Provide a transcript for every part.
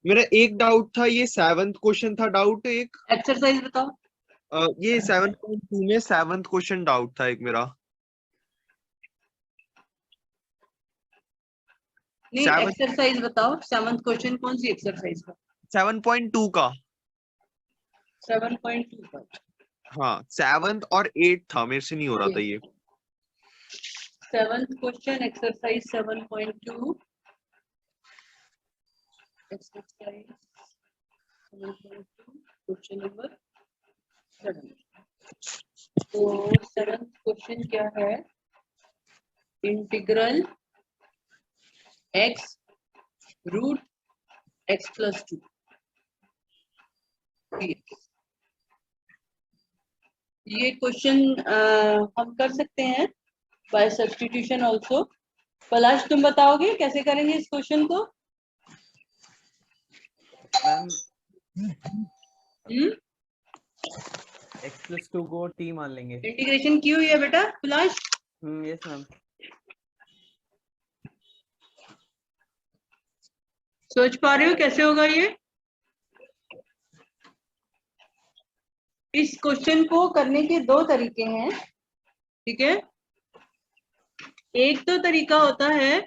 मेरा एक डाउट था, ये 7th क्वेश्चन था डाउट एक। एक्सरसाइज बताओ। ये 7.2 में 7th क्वेश्चन डाउट था एक मेरा। नहीं, 7 एक्सरसाइज बताओ, 7th क्वेश्चन कौन सी एक्सरसाइज का? 7.2 का। 7.2 का। हाँ 7th और 8 था, मेरे से नहीं हो रहा था ये। 7th question exercise 7.2। Exercise 7.2 question number 7। तो 7th क्वेश्चन क्या है? Integral x root x+2। ये क्वेश्चन हम कर सकते हैं बाय सब्स्टिट्यूशन ऑल्सो। पलाश, तुम बताओगे कैसे करेंगे इस क्वेश्चन को? मैम हम्म, x+2 को t मान लेंगे। इंटीग्रेशन की हुई है बेटा पलाश? Yes ma'am. सोच पा रहे हो कैसे होगा ये? इस क्वेश्चन को करने के दो तरीके हैं, ठीक है। एक तो तरीका होता है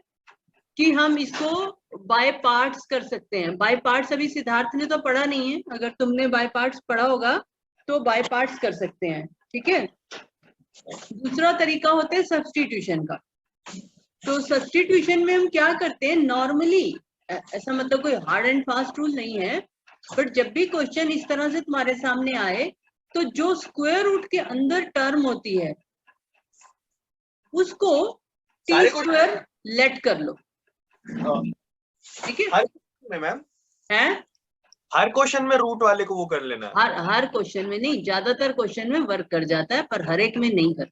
कि हम इसको बाय पार्ट्स कर सकते हैं। बाय पार्ट्स अभी सिद्धार्थ ने तो पढ़ा नहीं है, अगर तुमने बाय पार्ट्स पढ़ा होगा तो बाय पार्ट्स कर सकते हैं, ठीक है। दूसरा तरीका होता है सब्स्टिट्यूशन का। तो सब्स्टिट्यूशन में हम क्या करते हैं नॉर्मली, ऐसा मतलब कोई हार्ड एंड फास्ट रूल नहीं है, बट जब भी क्वेश्चन इस तरह से तुम्हारे सामने आए तो जो स्क्वायर रूट के अंदर टर्म होती है उसको टी स्क्वायर लेट कर लो, ठीक है। हर क्वेश्चन में मैम, है हर क्वेश्चन में रूट वाले को वो कर लेना है। हर क्वेश्चन में नहीं, ज्यादातर क्वेश्चन में वर्क कर जाता है पर हर एक में नहीं कर,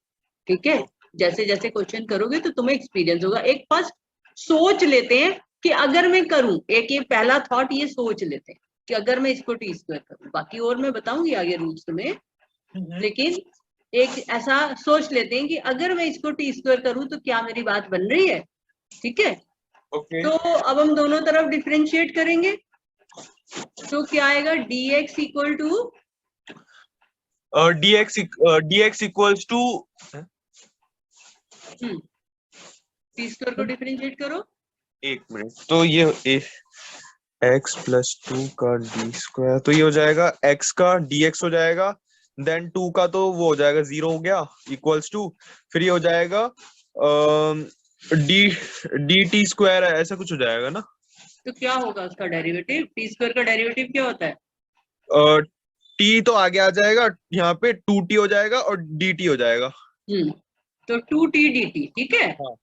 ठीक है। जैसे जैसे क्वेश्चन करोगे तो तुम्हें एक्सपीरियंस होगा। एक फर्स्ट सोच लेते हैं कि अगर मैं करूं, एक ये पहला थॉट ये सोच लेते हैं कि अगर मैं इसको टी स्क्वायर करूं, बाकी और मैं बताऊंगी आगे रूल्स में, लेकिन एक ऐसा सोच लेते हैं कि अगर मैं इसको टी स्क्वायर करूं तो क्या मेरी बात बन रही है, ठीक है। ओके। तो अब हम दोनों तरफ डिफरेंशिएट करेंगे तो क्या आएगा? dx equal to dx equals to T square को डिफरेंशिएट करो। एक मिनट, तो ये x+2 का डी स्क्वायर, तो ये हो जाएगा x का dx हो जाएगा, देन 2 का तो वो हो जाएगा 0 हो गया, इक्वल्स टू फिर ये हो जाएगा डी टी स्क्वायर, ऐसा कुछ हो जाएगा ना। तो क्या होगा उसका डेरिवेटिव? टी स्क्वायर का डेरिवेटिव क्या होता है? टी तो आगे आ जाएगा, यहाँ पे 2t हो जाएगा और dt हो जाएगा। तो 2t dt, ठीक है। हाँ।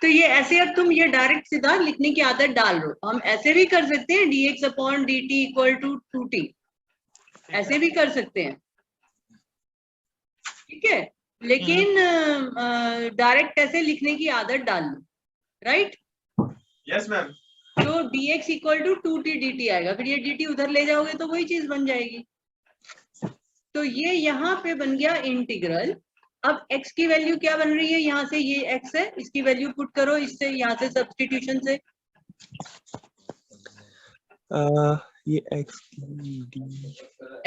तो ये ऐसे अब तुम ये डायरेक्ट सीधा लिखने की आदत डाल लो। हम ऐसे भी कर सकते हैं dx upon dt equal to 2t, ऐसे भी कर सकते हैं, ठीक है। लेकिन डायरेक्ट ऐसे लिखने की आदत डाल लो, राइट। Yes ma'am. तो dx equal to 2t dt आएगा, फिर ये dt उधर ले जाओगे तो वही चीज बन जाएगी। तो ये यहाँ पे बन गया इंटीग्रल। अब x की वैल्यू क्या बन रही है? यहाँ से ये x है, इसकी वैल्यू पुट करो इससे, यहाँ से सब्स्टिट्यूशन से। ये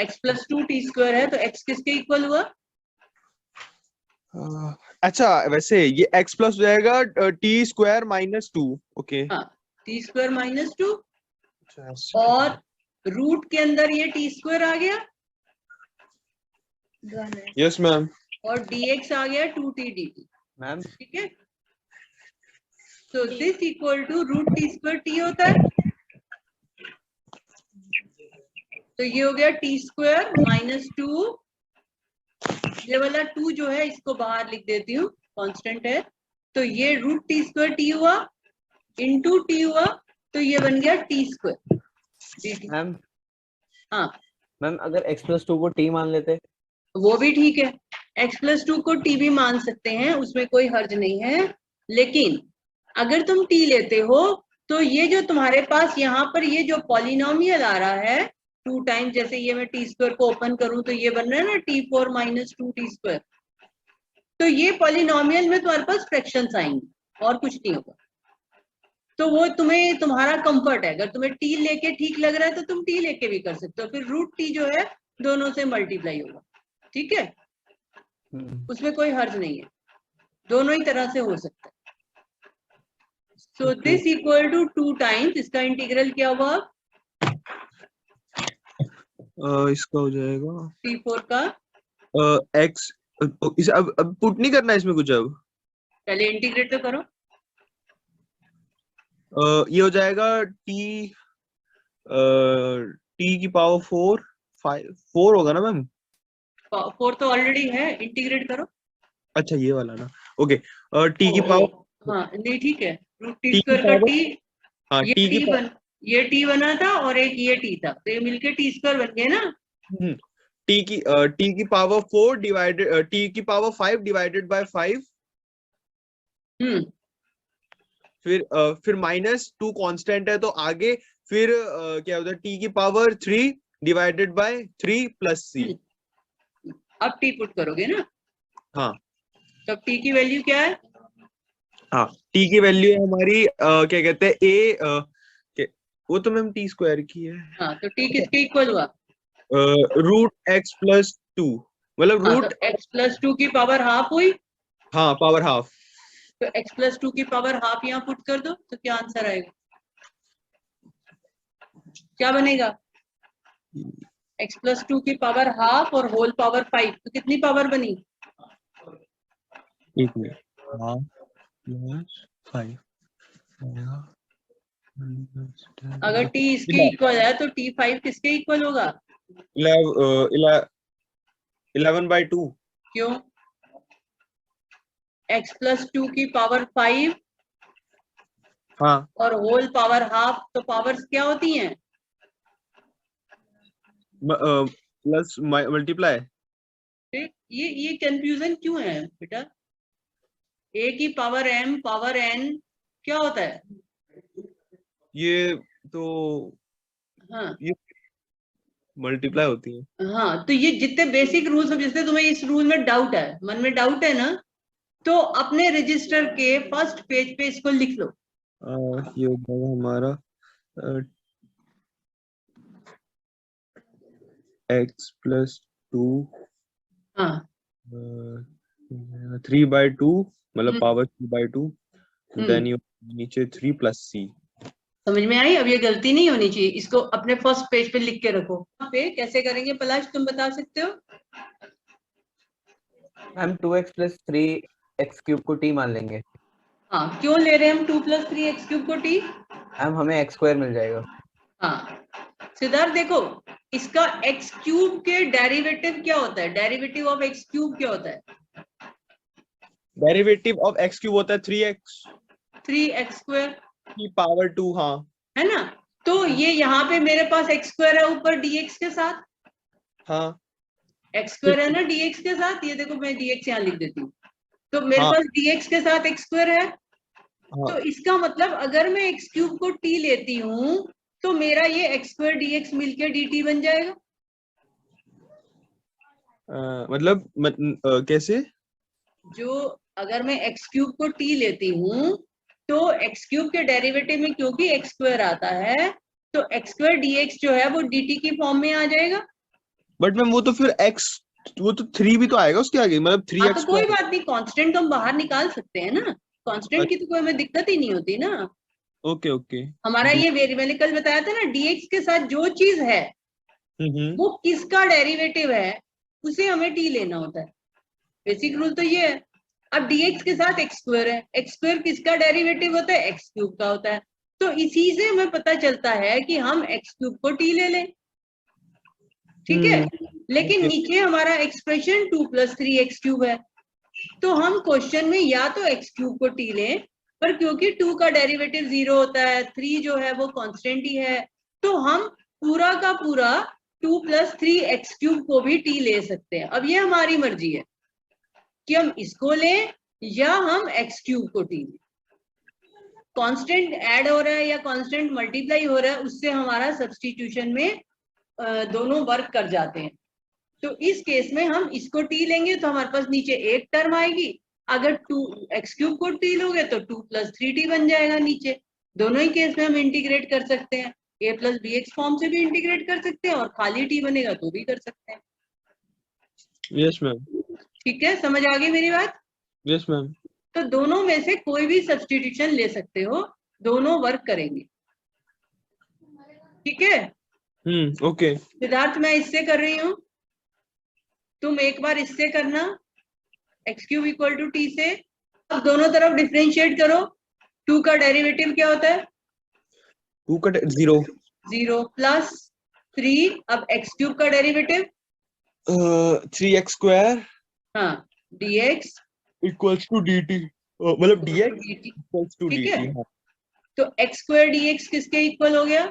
x+2 t² है तो x किसके इक्वल हुआ? अच्छा, वैसे ये x प्लस हो जाएगा t² - 2। ओके। हाँ, t² - 2 और रूट के अंदर ये t² आ गया यस मैम। और dx आ गया 2t dt, मैम ठीक है। तो this equal to root t² t होता है, तो ये हो गया t² - 2। ये वाला 2 जो है इसको बाहर लिख देती हूँ, कांस्टेंट है। तो ये रूट t² t हुआ इंटू t हुआ, तो ये बन गया t² dt। मैम हाँ, मैम अगर x+2 को t मान लेते? वो भी ठीक है, x+2 को t भी मान सकते हैं, उसमें कोई हर्ज नहीं है। लेकिन अगर तुम t लेते हो तो ये जो तुम्हारे पास यहाँ पर ये जो पॉलिनोमियल आ रहा है 2 टाइम्स, जैसे ये मैं t² को ओपन करूं तो ये बन रहा है ना t4 - 2t²। तो ये पॉलिनोमियल में तुम्हारे पास फ्रैक्शंस आएंगे और कुछ नहीं होगा, तो वो तुम्हें तुम्हारा कंफर्ट है, अगर तुम्हें टी लेके ठीक लग रहा है तो तुम टी लेके भी कर सकते हो, फिर रूट टी जो है दोनों से मल्टीप्लाई होगा, ठीक है, उसमें कोई हर्ज नहीं है, दोनों ही तरह से हो सकता है। So this equal to 2 times, इसका इंटीग्रल क्या हुआ, इसका हो जाएगा T4 का, एक्स, इसे अब पुट नहीं करना है इसमें कुछ, अब पहले इंटीग्रेट तो करो, ये हो जाएगा टी टी की पावर 4 4 होगा ना मैम? 4 तो ऑलरेडी है, इंटीग्रेट करो। अच्छा ये वाला ना, ओके, टी की पावर, हाँ नहीं ठीक है, रूट टी टी की स्क्वायर का पावर, टी, हाँ ये टी की टी बन, ये टी बना था और एक ये टी था, तो ये मिलके टी स्क्वायर बन गया ना। टी की पावर 4 डिवाइडेड टी की पावर 5 डिवाइडेड बाय 5, फिर माइनस 2 कांस्टेंट है तो आगे, फिर क्या होता है टी की पावर 3 डिवाइडेड बाय 3 प्लस सी। अब टी पुट करोगे ना, हाँ तब टी की वैल्यू क्या है, हाँ, टी की वैल्यू है हमारी क्या कहते हैं वो तो मैम टी स्क्वायर की है, हाँ तो टी किसके इक्वल हुआ, रूट एक्स प्लस 2, मतलब हाँ रूट, तो x प्लस 2 की पावर हाफ हुई, हाँ पावर हाफ, तो x प्लस 2 की पावर हाफ यहाँ पुट कर दो, तो क्या आंसर आएगा, क्या बनेगा, x प्लस 2 की पावर हाफ और होल पावर 5, तो कितनी पावर बनी, एक मिनट, हाफ प्लस 5, अगर t इसके इक्वल है तो t5 किसके इक्वल होगा, 11/2, क्यों, x प्लस 2 की पावर 5 हाँ और होल पावर हाफ, तो पावर्स क्या होती हैं, प्लस मल्टीप्लाई, ठीक, ये कंफ्यूजन क्यों है बेटा, a की पावर m पावर n क्या होता है, ये तो हाँ ये मल्टीप्लाई होती है, हाँ, तो ये जितने बेसिक रूल्स हैं, जैसे तुम्हें इस रूल में डाउट है, मन में डाउट है ना, तो अपने रजिस्टर के फर्स्ट पेज पे इसको लिख लो, ये हो जाएगा हमारा x प्लस 2 हाँ 3/2, मतलब पावर 3/2, देन ये नीचे 3 प्लस सी। समझ में आई, अब ये गलती नहीं होनी चाहिए, इसको अपने फर्स्ट पेज पे लिख के रखो, यहाँ पे कैसे करेंगे पलाश, तुम बता सकते हो, हम 2x प्लस 3x क्यूब को t मान लेंगे, हाँ क्यों ले रहे हैं हम 2 प्लस 3x क्यूब को t, हमें x स्क्वायर मिल जाएगा। हाँ सिद्धार्थ देखो, इसका x क्यूब के डेरिवेटिव क्या होता है, डेरिवेटिव ऑफ x क्यूब क्या होता है, डेरिवेटिव ऑफ x क्यूब होता है 3x स्क्वायर की पावर 2, हाँ है ना, तो ये यहाँ पे मेरे पास x स्क्वायर है ऊपर dx के साथ, हाँ x स्क्वायर है ना dx के साथ, ये देखो मैं dx यहाँ लिख देती हूँ, तो मेरे हाँ, पास dx के साथ x स्क्वायर है, हाँ, तो इसका मतलब अगर मैं x क्यूब को t लेती हूँ तो मेरा ये x स्क्वायर dx मिलके dt बन जाएगा, मतलब कैसे, जो अगर मैं x क्यूब को t लेती हूँ तो x क्यूब के डेरिवेटिव में क्योंकि x स्क्वायर आता है तो x स्क्वायर dx जो है वो dt की फॉर्म में आ जाएगा, बट मैम वो तो फिर x, वो तो 3 भी तो आएगा उसके आगे, मतलब हाँ 3x तो कोई बात नहीं, कांस्टेंट तो हम बाहर निकाल सकते हैं ना, कांस्टेंट की तो कोई हमें दिक्कत ही नहीं होती ना, ओके ओके, हमारा ये मैंने कल बताया था ना, dx के साथ जो चीज है वो किसका डेरिवेटिव है उसे हमें t लेना होता है, बेसिक रूल तो ये है। अब dx के साथ x स्क्वायर है, x स्क्वायर किसका डेरिवेटिव होता है, x क्यूब का होता है, तो इसी से हमें पता चलता है कि हम x क्यूब को t ले लें, ठीक है, लेकिन नीचे हमारा एक्सप्रेशन 2 प्लस 3x क्यूब है, तो हम क्वेश्चन में या तो x क्यूब को t लें, पर क्योंकि 2 का डेरिवेटिव 0 होता है, 3 जो है वो कांस्टेंट ही है, तो हम पूरा का पूरा 2 प्लस 3x क्यूब को भी t ले सकते हैं, अब ये हमारी मर्जी है कि हम इसको लें या हम x क्यूब को t लें, कांस्टेंट ऐड हो रहा है या कांस्टेंट मल्टीप्लाई हो रहा है उससे हमारा सब्स्टिट्यूशन में दोनों वर्क कर जाते हैं, तो इस केस में हम इसको t लेंगे तो हमारे पास नीचे एक टर्म आएगी, अगर 2x क्यूब को t लोगे तो 2 प्लस 3t बन जाएगा नीचे, दोनों ही केस में हम इंटीग्रेट कर सकते हैं, a plus B X form से भी इंटीग्रेट कर सकते हैं और खाली t बनेगा तो भी कर सकते हैं। यस मैम, ठीक है, समझ आ गई मेरी बात? Yes ma'am. तो दोनों में से कोई भी सब्स्टिट्यूशन ले सकते हो, दोनों वर्क करेंगे। ठीक है ओके। सिद्धार्थ, मैं इससे कर रही हूं, तुम एक बार इससे करना, X cube equal to T से। अब दोनों तरफ डिफरेंशिएट करो, 2 का डेरिवेटिव क्या होता है? 2 का 0, 0 प्लस 3, अब एक्स क्यूब का डेरिवेटिव 3x स्क्वायर हाँ dx इक्वल्स टू dt, मतलब dx dt। इक्वल्स टू ठीक dt। है, हाँ, तो एक्स स्क्वायर dx किसके इक्वल हो गया?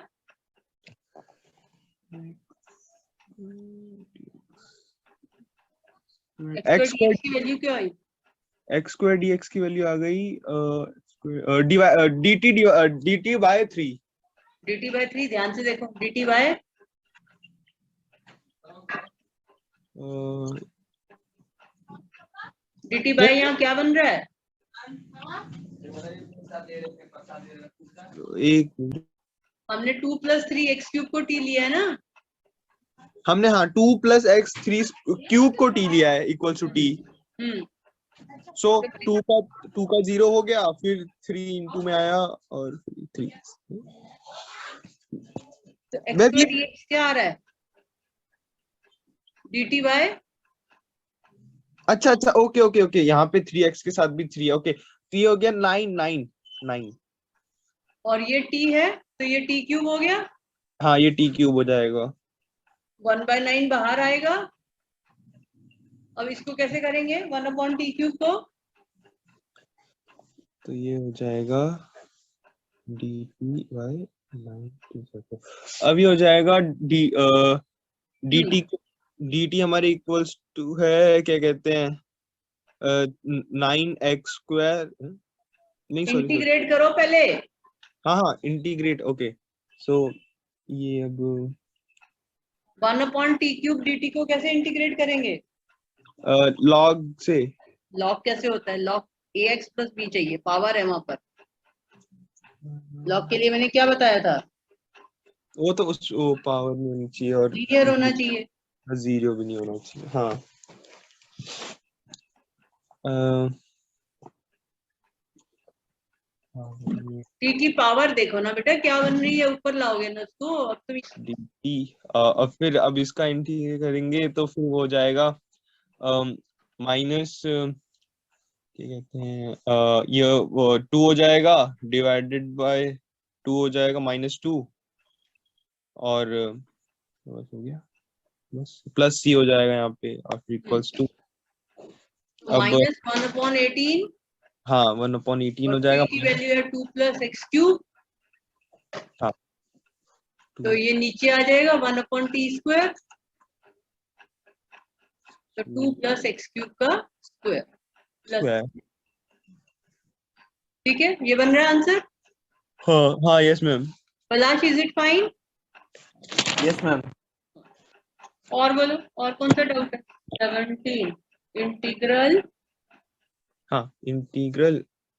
एक्स स्क्वायर dx की वैल्यू क्या आई? x स्क्वायर dx की वैल्यू आ गई dt बाय 3। dt बाय 3, ध्यान से देखो, dt बाय यहाँ क्या बन रहा है? एक मिनट। हमने 2 प्लस 3 एक्स क्यूब को t लिया है ना? हमने हाँ 2 प्लस एक्स 3 क्यूब को t लिया है इक्वल्स टू t। सो 2 का 0 हो गया, फिर 3 इंटू में आया और 3। तो एक्स स्क्वायर dx क्या आ रहा है? dt बाय, अच्छा अच्छा, ओके ओके ओके, यहाँ पे 3x के साथ भी 3 है, ओके। तो ये हो गया 9 और ये t है तो ये t क्यूब हो गया, हाँ ये t क्यूब हो जाएगा। 1/9 बाहर आएगा। अब इसको कैसे करेंगे 1 अपॉन टी क्यूब को? तो ये हो जाएगा dt बाय 9। अभी हो जाएगा dt हमारे इक्वल्स टू है, क्या कहते हैं, 9x स्क्वायर, नहीं सॉरी सॉरी, इंटीग्रेट करो पहले। हाँ हाँ इंटीग्रेट, ओके। सो ये अब 1 अपॉन टी क्यूब dt को कैसे इंटीग्रेट करेंगे? लॉग से। लॉग कैसे होता है? लॉग ax प्लस b चाहिए, पावर है वहां पर। लॉग के लिए मैंने क्या बताया था? वो तो उस वो पावर में होनी चाहिए और लीनियर होना चाहिए। 0 भी नहीं होना चाहिए। हाँ अ, t की पावर देखो ना बेटा क्या बन रही है, ऊपर लाओगे ना उसको। अब तुम dt, अब फिर अब इसका इंटीग्रेट करेंगे तो फिर वो हो जाएगा माइनस, क्या कहते हैं, ये 2 हो जाएगा डिवाइडेड बाय 2 हो जाएगा -2, और बस हो गया, बस प्लस c हो जाएगा यहाँ पे और फिर इक्वल्स टू। अब माइनस 1 अपॉन 18 हाँ 1/18 और हो t जाएगा। की वैल्यू है 2 प्लस एक्स क्यूब, हाँ तो ये नीचे आ जाएगा 1 अपॉन टी स्क्वायर, तो 2 प्लस एक्स क्यूब का स्क्वायर प्लस। स्क्वायर। ठीक है, ये बन रहा है आंसर। हाँ हाँ yes ma'am, Palash, is it fine? Yes ma'am. और बोलो, और कौन सा डाउट है? 17 इंटीग्रल हाँ integral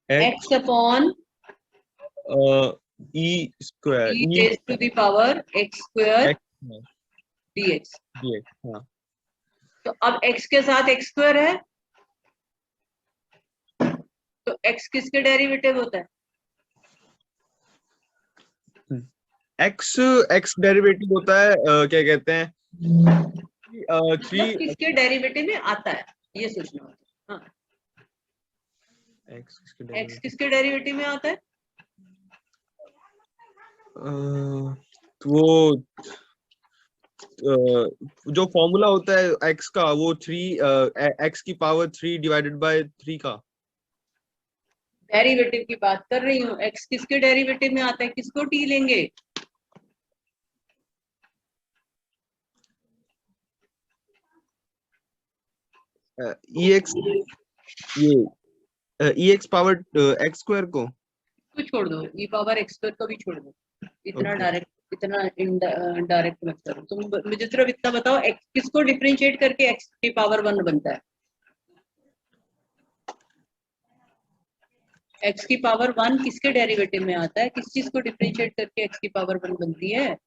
x upon e square e e raise to the power x square x dx। dx। हाँ तो अब x के साथ x स्क्वायर है, तो x किसके डेरिवेटिव होता है? x डेरिवेटिव होता है, क्या कहते हैं, 3 मतलब किसके डेरिवेटिव में आता है, ये सोचना होता है। हाँ, x किसके x डेरिवेटिव, किसके डेरिवेटिव में आता है? तो वो जो फॉर्मूला होता है x का, वो 3 x की पावर 3 डिवाइडेड बाय 3 का। डेरिवेटिव की बात कर रही हूँ, x किसके डेरिवेटिव में आता है, किसको t लेंगे? ex, ये ex पावर x स्क्वायर को। तो छोड़ दो, e पावर x स्क्वायर को भी छोड़ दो, इतना Okay. डायरेक्ट, इतना डायरेक्ट मत करो तुम। मुझे सिर्फ इतना बताओ, x किसको डिफरेंशिएट करके x की पावर 1 बनता है? x की पावर 1 किसके डेरिवेटिव में आता है? किस चीज को डिफरेंशिएट करके x की पावर 1 बनती है?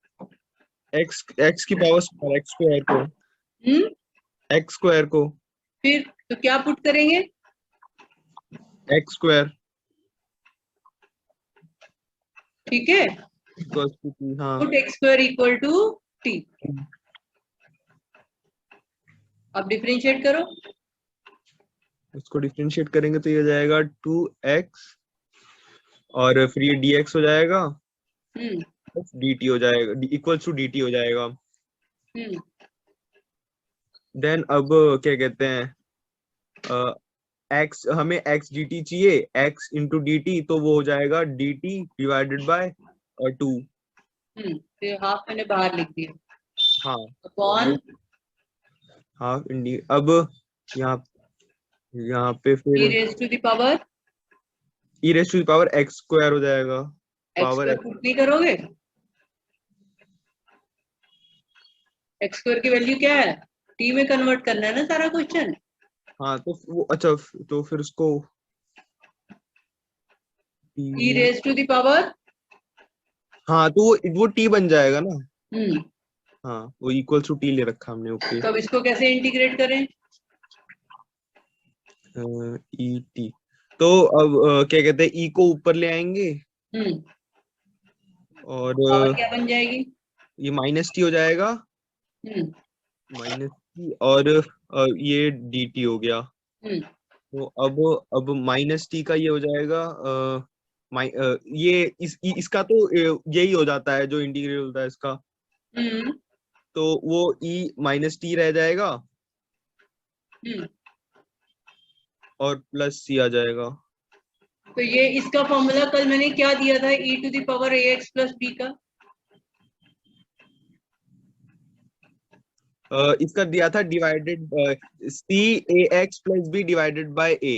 x की पावर x स्क्वायर को, x स्क्वायर को, फिर तो क्या पुट करेंगे? x स्क्वायर ठीक है, इक्वल्स टू t। हाँ put x square equal to t। अब डिफरेंशिएट करो। इसको डिफरेंशिएट करेंगे तो ये हो जाएगा 2x और फिर ये dx हो जाएगा, dt हो जाएगा, इक्वल्स टू dt हो जाएगा। देन अब क्या कहते हैं, x हमें x dt चाहिए, x इंटू dt, तो वो हो जाएगा dt डिवाइडेड बाय 2। फिर हाफ मैंने बाहर लिख दिया, हाँ अपॉन हाफ इंडी। अब यहाँ पे e फिर raise to the power e raise to the power x square हो जाएगा, x पावर स्क्वायर पुट नहीं करोगे? x स्क्वायर की वैल्यू क्या है? t में कन्वर्ट करना है ना सारा क्वेश्चन। हाँ तो वो अच्छा, तो फिर उसको e raise to the power, हाँ तो वो t बन जाएगा ना। हाँ वो इक्वल टू t ले रखा हमने। ओके, तो अब इसको कैसे इंटीग्रेट करें? ई टी, तो अब क्या कहते हैं, e को ऊपर ले आएंगे और पावर क्या बन जाएगी? ये माइनस टी हो जाएगा, माइनस टी, और ये डी टी हो गया। तो अब माइनस टी का ये हो जाएगा, ये इसका तो यही हो जाता है जो इंटीग्रल होता है इसका, तो वो e माइनस टी रह जाएगा और प्लस c आ जाएगा। तो ये इसका फॉर्मूला कल मैंने क्या दिया था, e to the power ax plus b का? इसका दिया था divided c ax plus b divided by a।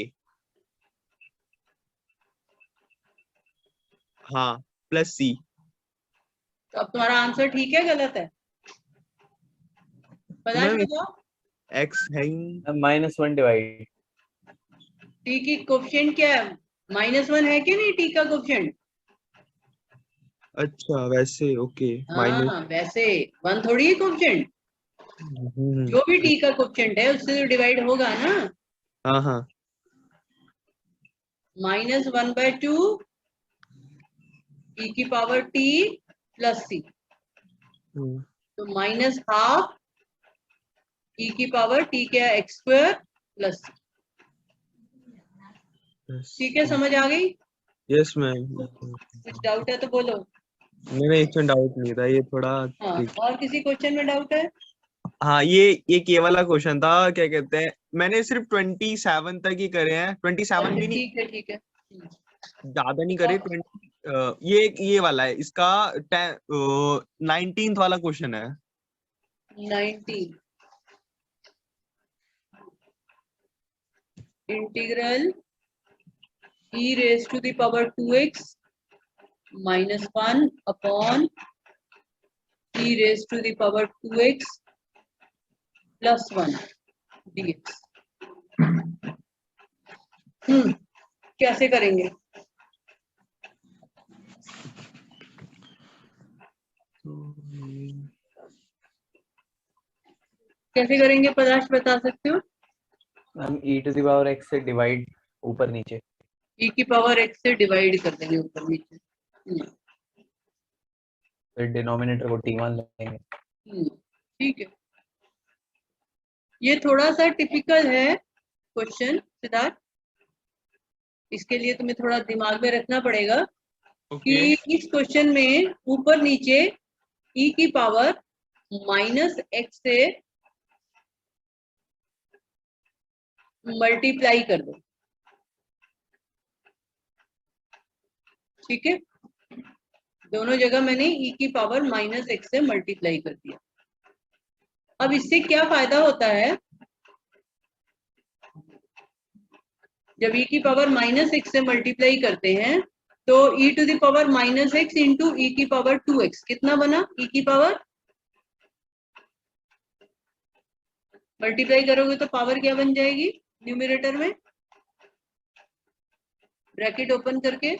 हाँ प्लस c। तो अब तुम्हारा आंसर ठीक है गलत है? पता मैम चलो x है ही। -1 डिवाइड। t की कोफिशिएंट क्या है? -1 है कि नहीं t का कोफिशिएंट? अच्छा वैसे, ओके, माइनस। हाँ वैसे 1 थोड़ी है कोफिशिएंट, जो भी t का कोफिशिएंट है उससे तो डिवाइड होगा ना। हाँ हाँ -1/2 e की पावर t प्लस c, तो -12 e की पावर t क्या है, x स्क्वायर प्लस c। ठीक है, समझ आ गई? Yes ma'am. कुछ डाउट है तो बोलो। नहीं इसमें डाउट नहीं था, ये थोड़ा हाँ, ठीक। और किसी क्वेश्चन में डाउट है? हाँ ये वाला क्वेश्चन था, क्या कहते हैं, मैंने सिर्फ 27 तक ही करे हैं, 27 भी नहीं, ठीक है ठीक है। ज्यादा नहीं करे। 20 ये वाला है इसका 19th वाला क्वेश्चन है। 19 integral e raise to the power 2x minus 1 upon e raise to the power 2x plus 1 dx। कैसे करेंगे? कैसे करेंगे पदार्थ बता सकते हो? हम e to the power x से डिवाइड ऊपर नीचे, e की पावर x से डिवाइड कर देंगे ऊपर नीचे। फिर डिनोमिनेटर को t1 लेंगे। ठीक है, ये थोड़ा सा टिपिकल है क्वेश्चन सिद्धार्थ, इसके लिए तुम्हें थोड़ा दिमाग में रखना पड़ेगा कि इस क्वेश्चन में ऊपर नीचे e की पावर -x से मल्टीप्लाई कर दो। ठीक है, दोनों जगह मैंने e की पावर -x से मल्टीप्लाई कर दिया। अब इससे क्या फायदा होता है, जब e की पावर -x से मल्टीप्लाई करते हैं तो e to the power -x into e की पावर 2x कितना बना? e की पावर, मल्टीप्लाई करोगे तो पावर क्या बन जाएगी न्यूमरेटर में? ब्रैकेट ओपन करके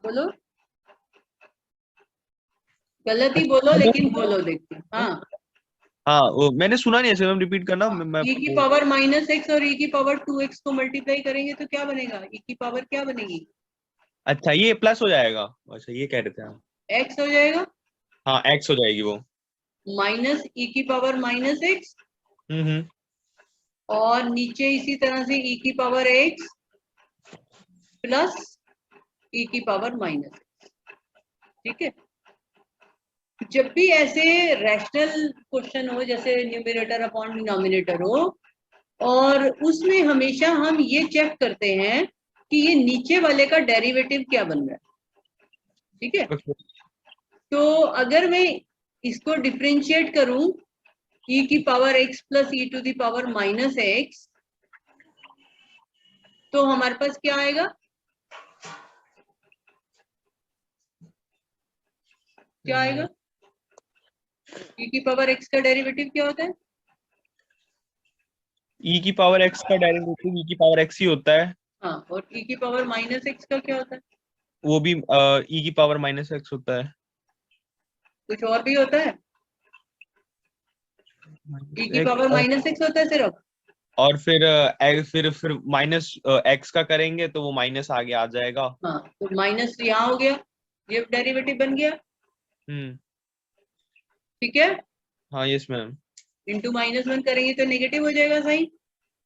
बोलो, गलत ही बोलो लेकिन बोलो, देखते हैं। हाँ, हाँ वो मैंने सुना नहीं ऐसे, मैम रिपीट करना। मैं e की पावर -x और e की पावर 2x को मल्टीप्लाई करेंगे तो क्या बनेगा? e की पावर क्या बनेगी? अच्छा ये प्लस हो जाएगा, अच्छा ये कह रहे थे आप। x हो जाएगा हाँ एक्स हो जाएगी वो। माइनस e की पावर -x, हम्म। और नीचे इसी तरह से e की पावर x प्लस e की पावर -x। ठीक है, जब भी ऐसे रैशनल क्वेश्चन हो, जैसे न्यूमरेटर अपॉन डिनोमिनेटर हो, और उसमें हमेशा हम ये चेक करते हैं कि ये नीचे वाले का डेरिवेटिव क्या बन रहा है। ठीक है, तो अगर मैं इसको डिफरेंशिएट करूं e की power x plus e to the power -x, तो हमारे पास क्या आएगा? क्या आएगा? e की पावर x का डेरिवेटिव क्या होता है? ई की पावर एक्स का डेरिवेटिव ई की पावर एक्स ही होता है। हाँ, और e की पावर -x का क्या होता है? वो भी ई की पावर माइनस एक्स होता है। कुछ और भी होता है? e की पावर -x होता है सिर्फ? और फिर माइनस एक्स का करेंगे तो वो माइनस आगे आ जाएगा। हाँ, तो माइनस यहाँ हो गया, ये डेरिवेटिव बन गया। हम्म। ठीक है, हाँ यस मैम। इंटू -1 करेंगे तो नेगेटिव हो जाएगा, सही?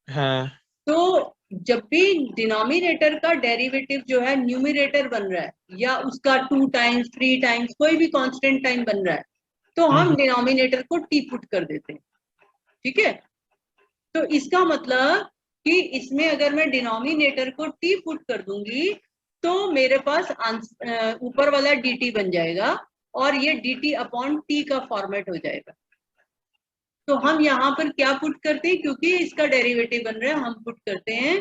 हाँ। तो जब भी डिनोमिनेटर का डेरिवेटिव जो है न्यूमरेटर बन रहा है, या उसका 2 टाइम्स 3 टाइम्स कोई भी कांस्टेंट टाइम बन रहा है, तो हम डिनोमिनेटर को टी पुट कर देते हैं। ठीक है, तो इसका मतलब कि इसमें अगर मैं डिनोमिनेटर को टी पुट कर दूंगी तो मेरे पास ऊपर वाला dt बन जाएगा, और ये dt अपॉन t का फॉर्मेट हो जाएगा। तो हम यहाँ पर क्या पुट करते हैं, क्योंकि इसका डेरिवेटिव बन रहा है, हम पुट करते हैं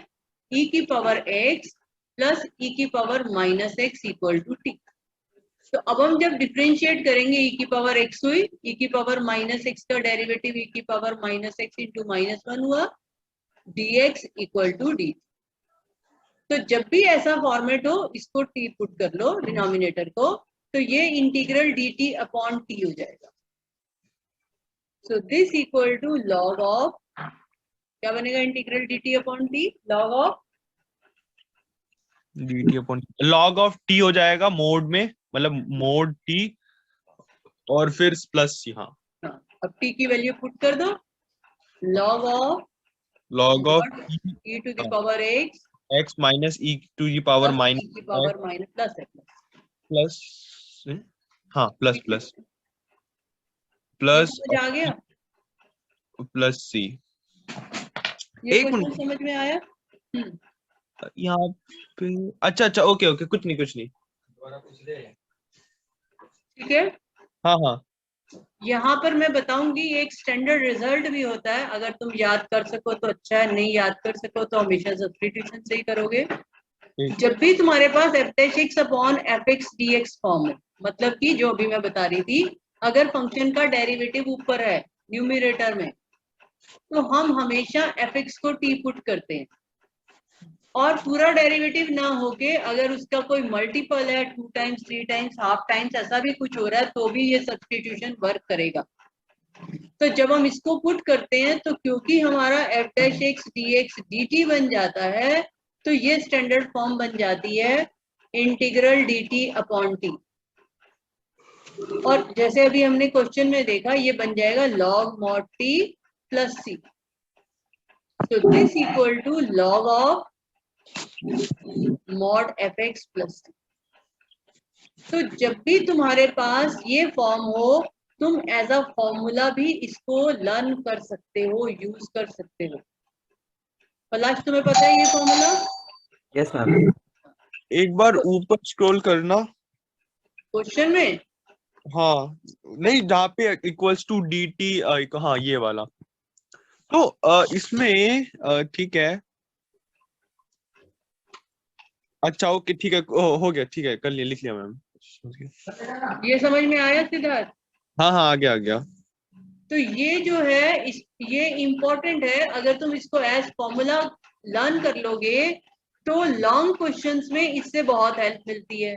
e की पावर x प्लस e की power -x equal to t। तो अब हम जब डिफरेंशिएट करेंगे, e की पावर x हुई, e की पावर -x का डेरिवेटिव e की पावर -x इंटू -1 हुआ, dx इक्वल टू dt। तो जब भी ऐसा फॉर्मेट हो, इसको t पुट कर लो डिनोमिनेटर को, तो ये इंटीग्रल dt अपॉन t हो जाएगा। So this equal to log of, क्या बनेगा? Integral dt upon t, log of dt upon log of t हो जाएगा मोड में, मतलब मोड टी और फिर प्लस सी। हाँ हाँ, अब t की वैल्यू पुट कर दो, log of log of e to the power x x minus e to the power plus e की माइनस पावर माइनस प्लस है प्लस। हाँ प्लस ठीक है, प्लस प्लस समझ आ गया? Plus c. ये एक क्वेश्चन मिनट समझ में आया? यहाँ पे, अच्छा अच्छा ओके ओके, कुछ नहीं। ठीक है, हाँ हाँ यहाँ पर मैं बताऊंगी एक स्टैंडर्ड रिजल्ट भी होता है, अगर तुम याद कर सको तो अच्छा है, नहीं याद कर सको तो हमेशा सब्स्टिट्यूशन से ही करोगे। ठीक। जब भी तुम्हारे पास f' upon fx dx form है, मतलब कि जो भी मैं बता रही थी, अगर फंक्शन का डेरिवेटिव ऊपर है न्यूमरेटर में, तो हम हमेशा fx को t पुट करते हैं, और पूरा डेरिवेटिव ना होके अगर उसका कोई मल्टीपल है, 2 टाइम्स 3 टाइम्स हाफ टाइम्स ऐसा भी कुछ हो रहा है, तो भी ये सब्स्टिट्यूशन वर्क करेगा। तो जब हम इसको पुट करते हैं, तो क्योंकि हमारा f' dx dt बन जाता है, तो ये स्टैंडर्ड फॉर्म बन जाती है इंटीग्रल dt अपॉन t। और जैसे अभी हमने क्वेश्चन में देखा, ये बन जाएगा log mod t plus c। तो this equal to log of mod fx plus c। तो जब भी तुम्हारे पास ये फॉर्म हो, तुम एज अ फॉर्मूला भी इसको लर्न कर सकते हो, यूज कर सकते हो। पलाश, तुम्हें पता है ये फॉर्मूला? Yes ma'am. एक बार ऊपर स्क्रॉल करना। क्वेश्चन में हाँ नहीं, जहाँ पे इक्वल्स टू डी टी, हाँ ये वाला। तो इसमें ठीक है, अच्छा ओके ठीक है, हो गया, ठीक है कर लिया, लिख लिया मैम। ये समझ में आया सिद्धार्थ? हाँ हाँ आ गया आ गया। तो ये जो है ये इम्पोर्टेंट है। अगर तुम इसको एज फॉर्मूला लर्न कर लोगे तो लॉन्ग क्वेश्चंस में इससे बहुत हेल्प मिलती है।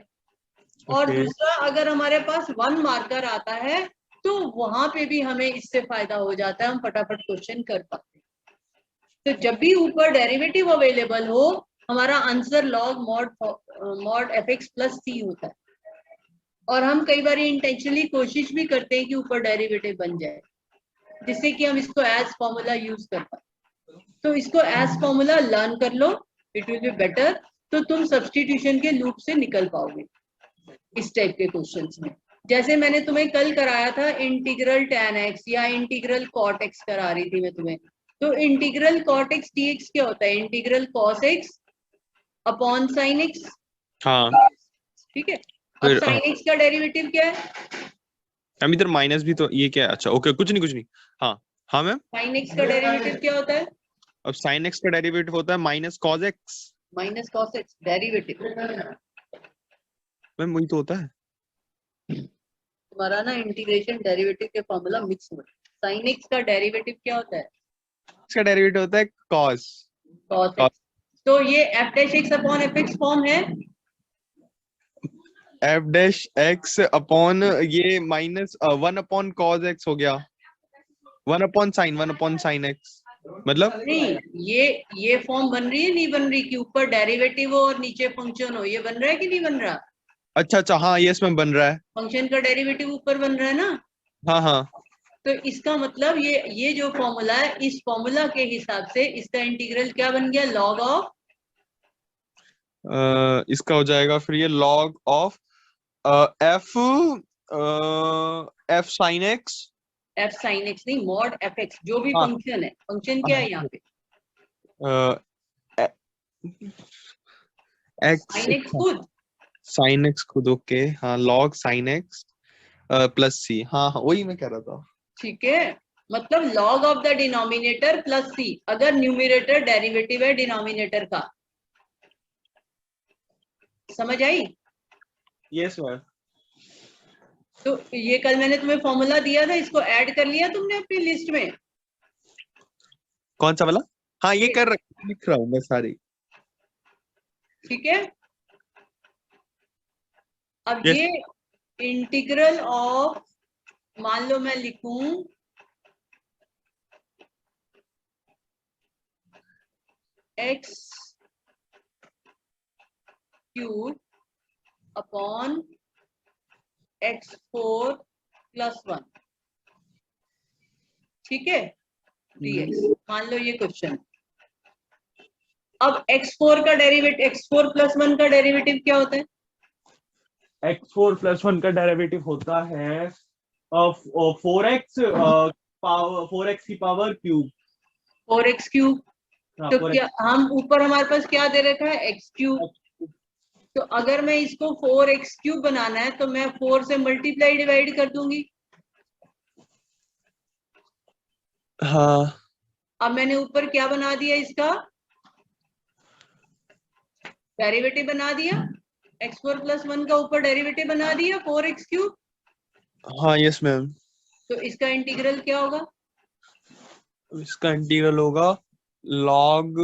और Okay. दूसरा, अगर हमारे पास 1 मार्कर आता है तो वहां पे भी हमें इससे फायदा हो जाता है, हम फटाफट क्वेश्चन कर पाते हैं। तो जब भी ऊपर डेरिवेटिव अवेलेबल हो, हमारा answer log mod fx plus C होता है। और हम कई बार इंटेंशनली कोशिश भी करते हैं कि ऊपर डेरिवेटिव बन जाए, जिससे कि हम इसको एज फॉर्मूला यूज कर पाए। तो इसको एज फॉर्मूला लर्न कर लो, इट विल बी बेटर। तो तुम सब्स्टिट्यूशन के लूप से निकल पाओगे इस टाइप के क्वेश्चंस में। जैसे मैंने तुम्हें कल कराया था इंटीग्रल tan x या इंटीग्रल cot x करा रही थी मैं तुम्हें। तो इंटीग्रल cot x dx क्या होता है? Integral cos x upon sin x। हाँ ठीक है, अब फिर sin x का डेरिवेटिव क्या है? हम इधर माइनस भी, तो ये क्या है? अच्छा ओके, कुछ नहीं। हाँ हाँ मैम। sin x का डेरिवेटिव क्या होता है? अब साइन एक्स का डेरिवेटिव होता है minus cos x. Minus cos x derivative. Ma'am वही तो होता है। तुम्हारा ना इंटीग्रेशन डेरिवेटिव के फॉर्मूला मिक्स हो। sin x का डेरिवेटिव क्या होता है? इसका डेरिवेटिव होता है कॉस cos x। तो ये f dash x upon fx form है। एफ डैश एक्स अपॉन ये माइनस 1 अपॉन कॉस एक्स हो गया, 1 अपॉन साइन एक्स। मतलब नहीं, ये फॉर्म बन रही है, नहीं बन रही कि ऊपर डेरिवेटिव हो और नीचे फंक्शन हो? ये बन रहा है कि नहीं बन रहा? अच्छा हाँ, यस मैम बन रहा है। फंक्शन का डेरिवेटिव ऊपर बन रहा है ना। हाँ हाँ। तो इसका मतलब ये जो फॉर्मूला है, इस फॉर्मूला के हिसाब से इसका इंटीग्रल क्या बन गया? लॉग ऑफ इसका हो जाएगा फिर ये log of F F sine x. F sine x नहीं, मॉड एफ एक्स, जो भी हाँ फंक्शन है। फंक्शन क्या है यहाँ पे? एक्स साइन एक्स खुद। साइन एक्स खुद, ओके हाँ, लॉग साइन एक्स प्लस सी। हाँ हाँ वही मैं कह रहा था। ठीक है, मतलब log of the denominator plus C, अगर न्यूमिनेटर डेरिवेटिव है डिनोमिनेटर का। समझ आई? Yes ma'am. तो ये कल मैंने तुम्हें फॉर्मूला दिया था, इसको ऐड कर लिया तुमने अपनी लिस्ट में? कौन सा वाला? हाँ ये कर रहा, लिख रहा हूँ मैं सारी। ठीक है, अब यस। ये इंटीग्रल ऑफ, मान लो मैं लिखूं x cube upon x4 plus 1। ठीक है, dx। मान लो ये क्वेश्चन। अब x4 का डेरिवेटिव, x4 प्लस 1 का डेरिवेटिव क्या होता है? x4 प्लस 1 का डेरिवेटिव होता है 4x पावर 4x की पावर क्यूब। 4x cube. हाँ, तो 4x। क्या हम ऊपर हमारे पास क्या दे रखा है? x cube. तो अगर मैं इसको 4x क्यूब बनाना है तो मैं 4 से मल्टीप्लाई डिवाइड कर दूंगी। हाँ अब मैंने ऊपर क्या बना दिया? इसका डेरिवेटिव बना दिया। x4 प्लस 1 का ऊपर डेरिवेटिव बना दिया 4x क्यूब। हाँ यस मैम। तो इसका इंटीग्रल क्या होगा? इसका इंटीग्रल होगा log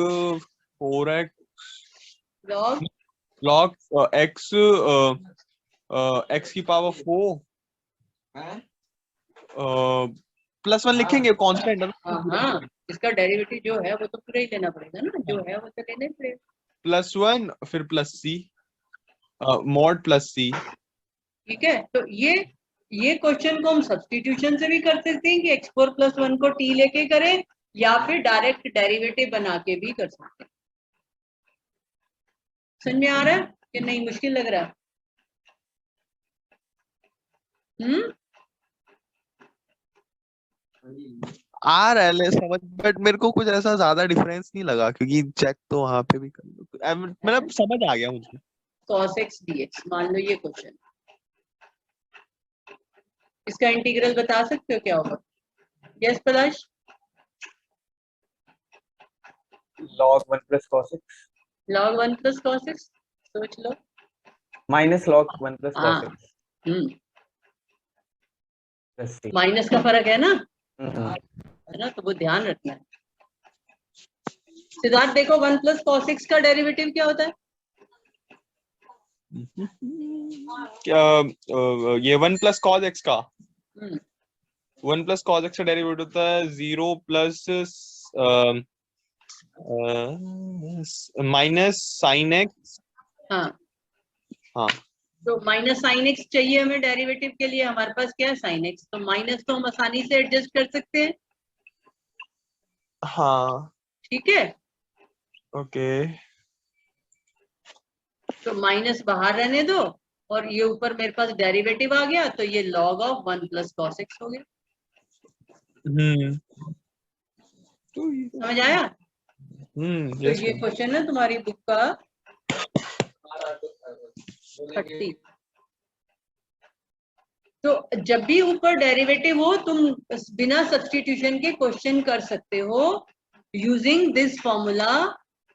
4x log log x x की पावर 4 प्लस 1 लिखेंगे, कांस्टेंट है ना। हाँ, इसका डेरिवेटिव जो है वो तो पूरा ही लेना पड़ेगा ना, जो है वो तो लेना ही पड़ेगा। प्लस 1 फिर प्लस सी, मॉड प्लस सी। ठीक है, तो ये क्वेश्चन को हम सब्स्टिट्यूशन से भी कर सकते हैं कि x4 प्लस 1 को t लेके करें, या फिर डायरेक्ट डेरिवेटिव बना के भी कर सकते हैं। समझ में आ रहा है कि नहीं? मुश्किल लग रहा है? आ रहा है समझ, बट मेरे को कुछ ऐसा ज्यादा डिफरेंस नहीं लगा, क्योंकि चेक तो वहां पे भी कर लो, मतलब समझ आ गया मुझे। cos x dx, मान लो ये क्वेश्चन, इसका इंटीग्रल बता सकते हो क्या होगा? यस पलाश? log 1 plus cos x log 1 plus cos x, सोच लो। minus log 1 plus हाँ, cos x plus c। Minus का फर्क है ना, है ना, तो वो ध्यान रखना है। सिद्धार्थ देखो 1 प्लस cos x का डेरिवेटिव क्या होता है? क्या ये 1 प्लस कॉस एक्स का हम्म, 1 प्लस कॉस एक्स का डेरिवेटिव होता है 0 प्लस माइनस साइन एक्स। हाँ, हाँ तो माइनस साइन एक्स चाहिए हमें डेरिवेटिव के लिए, हमारे पास क्या है साइन एक्स, तो माइनस तो हम आसानी से एडजस्ट कर सकते हैं। हाँ ठीक है, ओके तो माइनस बाहर रहने दो और ये ऊपर मेरे पास डेरिवेटिव आ गया, तो ये log of 1 plus cos x हो गया। समझ आया? तो यस ये क्वेश्चन है तुम्हारी बुक का 30। तो जब भी ऊपर डेरिवेटिव हो तुम बिना सब्स्टिट्यूशन के क्वेश्चन कर सकते हो using this formula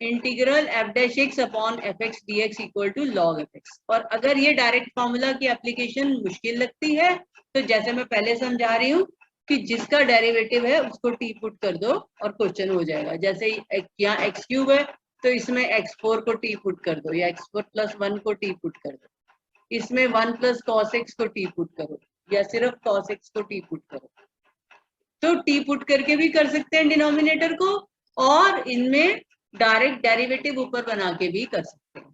integral f dash x upon f x D x equal to log f x. और अगर ये डायरेक्ट फॉर्मूला की एप्लीकेशन मुश्किल लगती है तो जैसे मैं पहले समझा रही हूँ कि जिसका डेरिवेटिव है उसको टी पुट कर दो और क्वेश्चन हो जाएगा। जैसे यहाँ एक्स क्यूब है तो इसमें एक्स फोर को टी पुट कर दो या एक्स फोर प्लस वन को टी पुट कर दो, इसमें 1 प्लस cos x को टी पुट करो या सिर्फ cos x को टी पुट करो। तो टी पुट करके भी कर सकते हैं डिनोमिनेटर को, और इनमें डायरेक्ट डेरिवेटिव ऊपर बना के भी कर सकते हैं।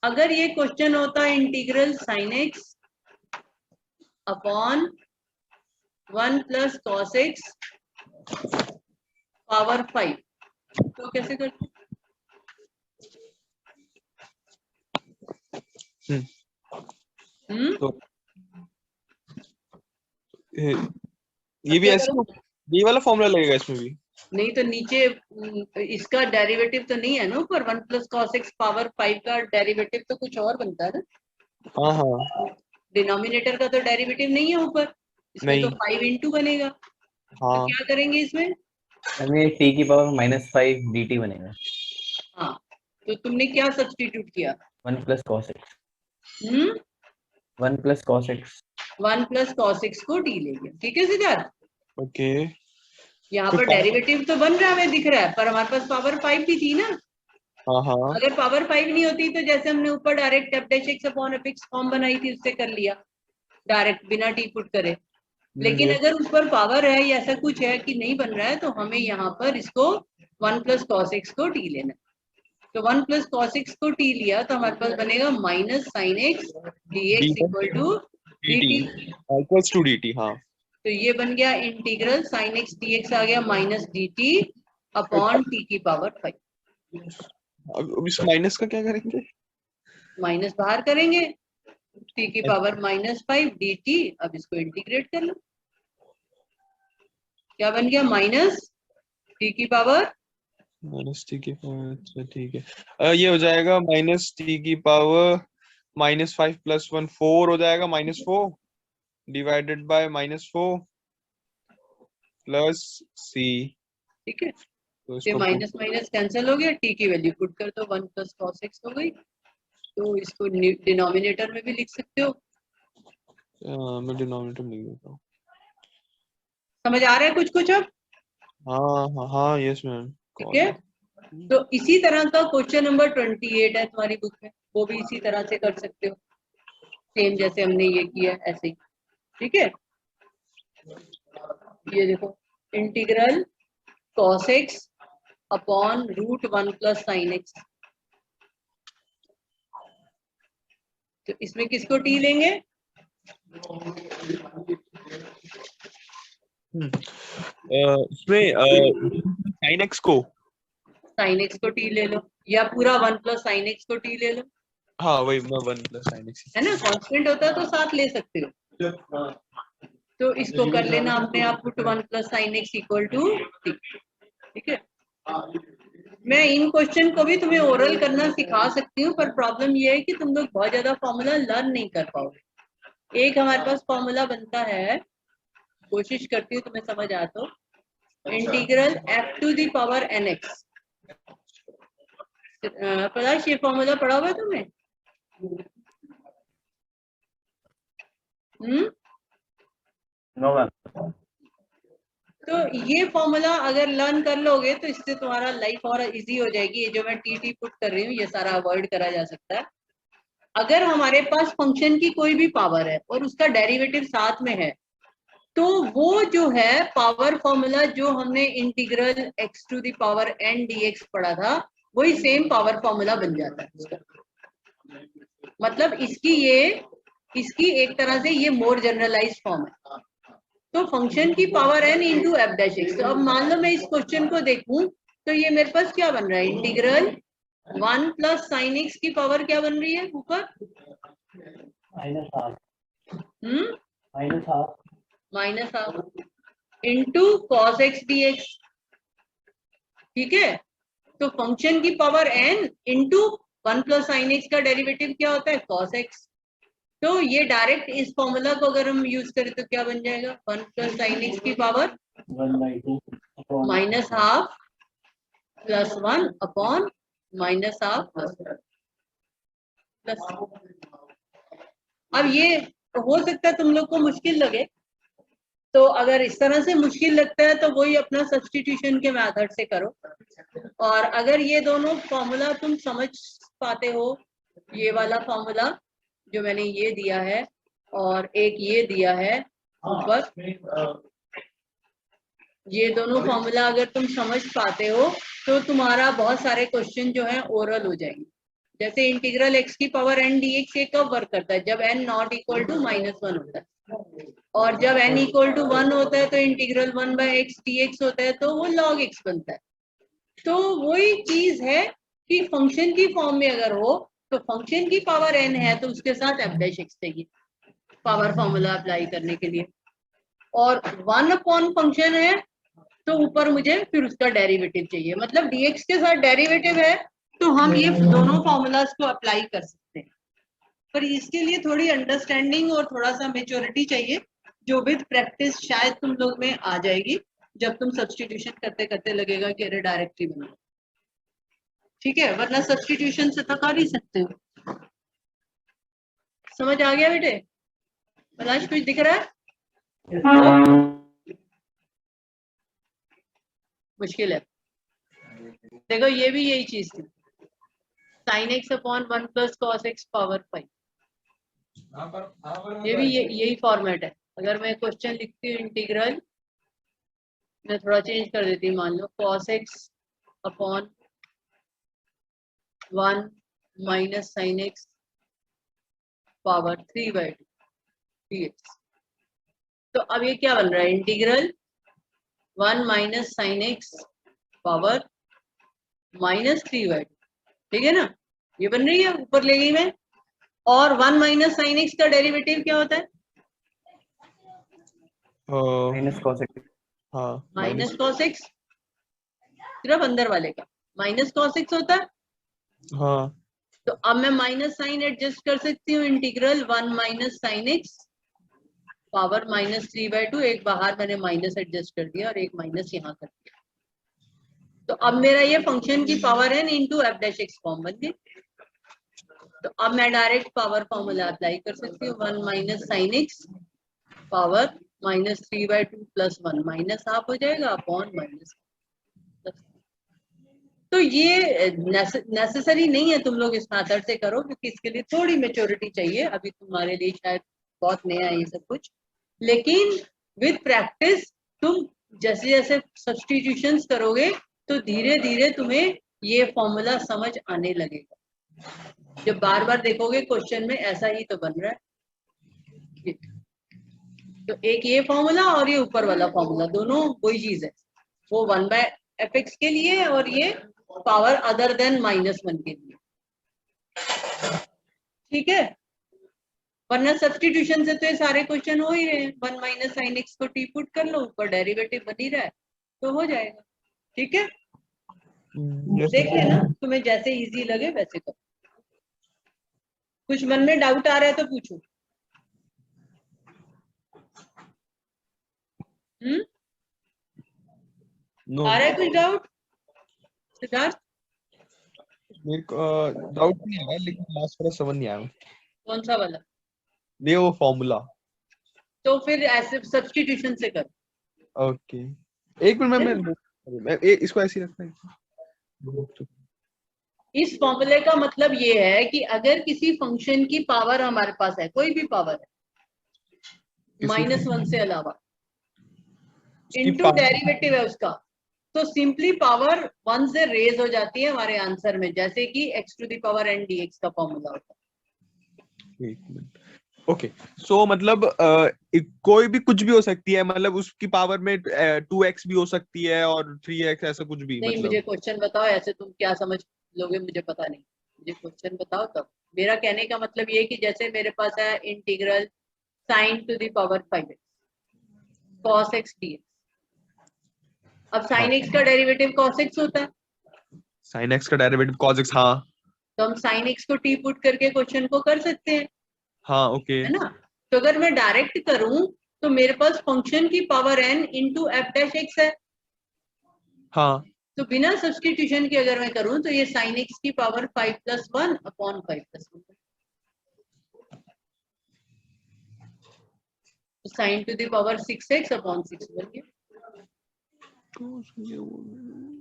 अगर ये क्वेश्चन होता है integral sine x upon 1 plus cos x power 5, तो कैसे करते? तो ये भी ऐसे ये वाला फॉर्मूला लगेगा इसमें भी? नहीं तो नीचे इसका डेरिवेटिव तो नहीं है ना ऊपर, 1 प्लस cos x पावर 5 का डेरिवेटिव तो कुछ और बनता है ना। हाँ हाँ डिनोमिनेटर का तो डेरिवेटिव नहीं है ऊपर, इसमें तो नहीं 5 इंटू बनेगा। तो हाँ क्या करेंगे इसमें? हमें t की पावर -5 dt बनेगा। हाँ, तो तुमने क्या सब्स्टिट्यूट किया? 1 plus cos x। 1 plus cos x। 1 plus cos x को टी ले गया। ठीक है सिद्धार्थ, ओके यहाँ तो पर डेरिवेटिव तो बन रहा है, हमें दिख रहा है, पर हमारे पास पावर 5 भी थी ना। हाँ हाँ अगर पावर 5 नहीं होती तो जैसे हमने ऊपर direct F dash x upon f x form बनाई थी उससे कर लिया डायरेक्ट बिना टी पुट करे। लेकिन ये अगर ऊपर पावर है या ऐसा कुछ है कि नहीं बन रहा है तो हमें यहाँ पर इसको 1 प्लस cos x को टी लेना है। तो 1 प्लस cos x को टी लिया तो हमारे पास बनेगा minus sine X D x equal to D dt T. Equals to dt। हाँ तो ये बन गया integral sine X D X आ गया minus D T upon T की पावर 5। अब इस माइनस का क्या करेंगे? माइनस बाहर करेंगे, टी की पावर -5 डी टी। अब इसको इंटीग्रेट कर लो, क्या बन गया माइनस टी की पावर माइनस टी की पावर, अच्छा ठीक है। ये हो जाएगा माइनस टी की पावर -5 प्लस 1 4 हो जाएगा -4 डिवाइडेड बाय -4 प्लस सी। ठीक है। तो ये इसको माइनस माइनस कैंसिल हो गया, टी की वैल्यू पुट कर दो 1 प्लस cos x हो गई। तो इसको डिनोमिनेटर में भी लिख सकते हो। मैं डिनोमिनेटर नहीं देता हूँ। समझ आ रहा है कुछ कुछ अब? हाँ हाँ हाँ यस मैम। ठीक है, तो इसी तरह का क्वेश्चन नंबर 28 है तुम्हारी बुक में, वो भी इसी तरह से कर सकते हो, सेम जैसे हमने ये किया ऐसे ही। ठीक है, ये देखो integral cos x upon √1 plus sine x. तो इसमें किसको टी लेंगे? इसमें साइन एक्स को, साइन एक्स को टी ले लो या पूरा 1 प्लस साइन एक्स को टी ले लो, हाँ वही मैं 1 प्लस साइन एक्स। है ना, कांस्टेंट होता है तो साथ ले सकते हो। तो इसको कर लेना अपने आप put 1 plus sine x equal to t. ठीक है, मैं इन क्वेश्चन को भी तुम्हें ओरल करना सिखा सकती हूँ, पर प्रॉब्लम ये है कि तुम लोग बहुत ज्यादा फॉर्मूला लर्न नहीं कर पाओगे। एक हमारे पास फॉर्मूला बनता है, कोशिश करती हूँ तुम्हें समझ आ तो, integral f to the power nx। Prakash ये फॉर्मूला पढ़ा हुआ है तुमने? No ma'am. तो ये फॉर्मूला अगर लर्न कर लोगे तो इससे तुम्हारा लाइफ और इजी हो जाएगी। ये जो मैं टी पुट कर रही हूँ ये सारा अवॉइड करा जा सकता है। अगर हमारे पास फंक्शन की कोई भी पावर है और उसका डेरिवेटिव साथ में है तो वो जो है पावर फॉर्मूला जो हमने integral x to the power n dx पढ़ा था वही सेम पावर फॉर्मूला बन जाता है। मतलब इसकी एक तरह से ये मोर जनरलाइज फॉर्म है। तो फंक्शन की power n into f dash x. तो अब मान लो मैं इस क्वेश्चन को देखूं तो ये मेरे पास क्या बन रहा है, इंटीग्रल 1 प्लस साइन एक्स की पावर क्या बन रही है ऊपर, minus half into cos x D x. ठीक है, तो फंक्शन की power n into 1 plus sine x का डेरिवेटिव क्या होता है, कॉस एक्स। तो ये डायरेक्ट इस फॉर्मूला को अगर हम यूज करें तो क्या बन जाएगा, 1 प्लस साइन एक्स की power minus half plus 1 upon minus half plus. अब ये हो सकता है तुम लोग को मुश्किल लगे, तो अगर इस तरह से मुश्किल लगता है तो वही अपना सब्स्टिट्यूशन के मेथड से करो। और अगर ये दोनों फॉर्मूला तुम समझ पाते हो, ये वाला फॉर्मूला जो मैंने ये दिया है और एक ये दिया है ऊपर, ये दोनों फॉर्मूला अगर तुम समझ पाते हो तो तुम्हारा बहुत सारे क्वेश्चन जो है ओरल हो जाएंगे। जैसे इंटीग्रल x की पावर n dx ये कब वर्क करता है, जब n नॉट इक्वल टू -1 होता है, और जब n इक्वल टू 1 होता है तो इंटीग्रल 1 बाय एक्स dx होता है, तो वो log x बनता है। तो वही चीज है कि फंक्शन की फॉर्म में अगर हो तो फंक्शन की पावर n है तो उसके साथ f डैश x चाहिए पावर फॉर्मूला अप्लाई करने के लिए, और 1 अपॉन फंक्शन है तो ऊपर मुझे फिर उसका डेरिवेटिव चाहिए। मतलब dx के साथ डेरिवेटिव है तो हम ये दोनों फॉर्मूलाज को अप्लाई कर सकते हैं, पर इसके लिए थोड़ी अंडरस्टैंडिंग और थोड़ा सा मेच्योरिटी चाहिए, जो विद प्रैक्टिस शायद तुम लोग में आ जाएगी जब तुम सब्स्टिट्यूशन करते करते लगेगा कि अरे डायरेक्टली बना। ठीक है, वरना सब्स्टिट्यूशन से तो कर ही सकते हो। समझ आ गया बेटे? पलाश कुछ दिख रहा है? मुश्किल है। देखो ये भी यही चीज थी, sine x upon 1 plus cos x power 5। ये भी यही फॉर्मेट है। अगर मैं क्वेश्चन लिखती हूँ इंटीग्रल, मैं थोड़ा चेंज कर देती हूँ, मान लो cos X upon 1 minus sine X power 3/2 dx। तो अब ये क्या बन रहा है, integral 1 minus sine X power -3/2। ठीक है ना, ये बन रही है, ऊपर ले गई मैं। और 1 माइनस साइन एक्स का डेरिवेटिव क्या होता है, माइनस कॉस एक्स। हाँ माइनस कॉस एक्स, सिर्फ अंदर वाले का माइनस कॉस एक्स होता है। हाँ तो अब मैं माइनस साइन एडजस्ट कर सकती हूँ, integral 1 minus sine X power -3/2। एक बाहर मैंने माइनस एडजस्ट कर दिया और एक माइनस यहाँ कर दिया। तो अब मेरा ये फंक्शन की पावर है into f dash x form बन गई। तो अब मैं डायरेक्ट पावर फॉर्मूला अप्लाई कर सकती हूँ, 1 minus sine X power -3/2 plus 1 minus half हो जाएगा अपॉन माइनस। तो ये नेसेसरी नहीं है तुम लोग इस मेथड से करो, क्योंकि इसके लिए थोड़ी मेच्योरिटी चाहिए। अभी तुम्हारे लिए शायद बहुत नया है ये सब कुछ, लेकिन विद प्रैक्टिस तुम जैसे जैसे सब्स्टिट्यूशंस करोगे तो धीरे धीरे तुम्हें ये फॉर्मूला समझ आने लगेगा। जब बार बार देखोगे क्वेश्चन में ऐसा ही तो बन रहा है। तो एक ये फॉर्मूला और ये ऊपर वाला फॉर्मूला दोनों वही चीज है, वो 1/fx के लिए और ये पावर अदर देन -1 के लिए। ठीक है, वरना सब्स्टिट्यूशन से तो ये सारे क्वेश्चन हो ही रहे हैं। 1 माइनस साइन एक्स को टी पुट कर लो, ऊपर डेरिवेटिव बन ही रहा है, तो हो जाएगा। ठीक है, देख लेना तुम्हें जैसे इजी लगे वैसे करो। कुछ मन में डाउट आ रहा है तो पूछो। आ रहा है कुछ डाउट सिद्धार्थ? मेरे को डाउट नहीं आ रहा, लेकिन लास्ट वाला समझ नहीं आया। कौन सा वाला? ये वो फॉर्मूला तो फिर ऐसे सब्स्टिट्यूशन से कर। ओके, एक मिनट मैं इसको ऐसे ही रखता है। इस फॉर्मूले का मतलब ये है कि अगर किसी फंक्शन की पावर हमारे पास है, कोई भी पावर है -1 से अलावा, इनटू डेरिवेटिव है उसका, तो सिंपली पावर 1 से रेज हो जाती है हमारे आंसर में, जैसे कि x to the power n dx का फॉर्मूला होता है। ओके, सो मतलब कोई भी कुछ भी हो सकती है, मतलब उसकी पावर में 2x भी हो सकती है और 3x, ऐसा कुछ भी नहीं, मतलब। मुझे क्वेश्चन बताओ, ऐसे तुम क्या समझ लोगे मुझे पता नहीं, मुझे क्वेश्चन बताओ तब। मेरा कहने का मतलब ये कि जैसे मेरे पास है integral sin to the power 5x cos x dx, अब sin x का डेरिवेटिव cos x होता है, sin x का डेरिवेटिव cos x, हाँ तो हम sin x को t पुट करके क्वेश्चन को कर सकते हैं, हाँ ओके, है ना। तो अगर मैं डायरेक्ट करूं तो मेरे पास फंक्शन की power n into f dash x है, हाँ तो बिना सब्सटीट्यूशन के अगर मैं करूं तो ये sin x की पावर 5 + 1 अपॉन 5 + 1, तो sin टू द पावर 6x अपॉन 6 बन गया।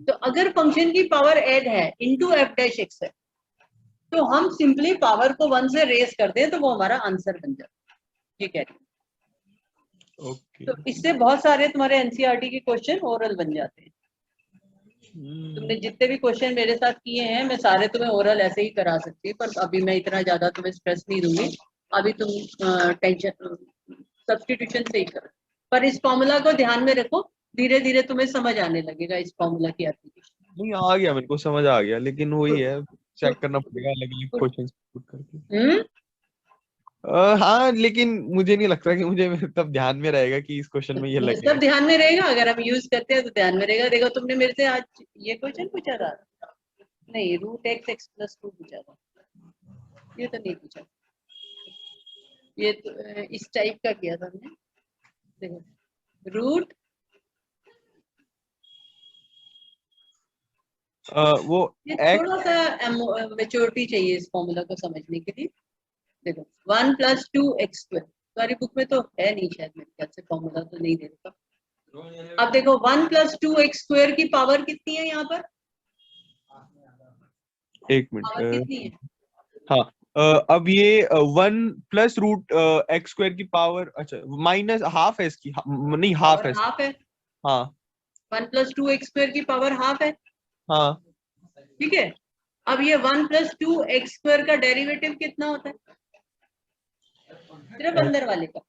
तो अगर फंक्शन की पावर ऐड है इंटू एफ डैश एक्स है, तो हम सिंपली पावर को 1 से रेज कर दें तो वो हमारा आंसर बन जाता है, ठीक है। ओके, तो इससे बहुत सारे तुम्हारे एनसीईआरटी के क्वेश्चन ओरल बन जाते हैं। तुमने जितने भी क्वेश्चन मेरे साथ किए हैं मैं सारे तुम्हें ओरल ऐसे ही करा सकती हूँ, पर अभी मैं इतना ज्यादा तुम्हें स्ट्रेस नहीं दूंगी, अभी तुम टेंशन सब्स्टिट्यूशन से ही करो, पर इस फॉर्मूला को ध्यान में रखो, धीरे धीरे तुम्हें समझ आने लगेगा इस फॉर्मूला की एप्लीकेशन। नहीं आ गया, मेरे को समझ आ गया, लेकिन वही है, चेक करना पड़ेगा अलग अलग क्वेश्चन पुट करके। हाँ, लेकिन मुझे नहीं लगता कि मुझे तब ध्यान में रहेगा कि इस क्वेश्चन में ये लगेगा। सब ध्यान में रहेगा, अगर हम यूज करते हैं तो ध्यान में रहेगा। देखो तुमने मेरे से आज ये क्वेश्चन पूछा था, नहीं √x + 2 पूछा था, ये तो नहीं पूछा, ये तो इस टाइप का किया था हमने। देखो रूट वो ये x, थोड़ा सा मेच्योरिटी चाहिए इस फॉर्मूला को समझने के लिए। देखो 1 + 2x², तुम्हारी बुक में तो है नहीं शायद, मेरे ख्याल से फॉर्मूला तो नहीं दे रखा। अब देखो 1 + 2x² की पावर कितनी है यहाँ पर, एक पावर मिनट, कितनी है, हाँ अब ये 1 + √x² की पावर, अच्छा माइनस हाफ है इसकी, नहीं हाफ पावर है, हाफ है, हाँ 1 + 2x² की पावर हाफ है, हाँ, ठीक है। अब ये 1 + 2x² का डेरिवेटिव कितना होता है, सिर्फ अंदर वाले का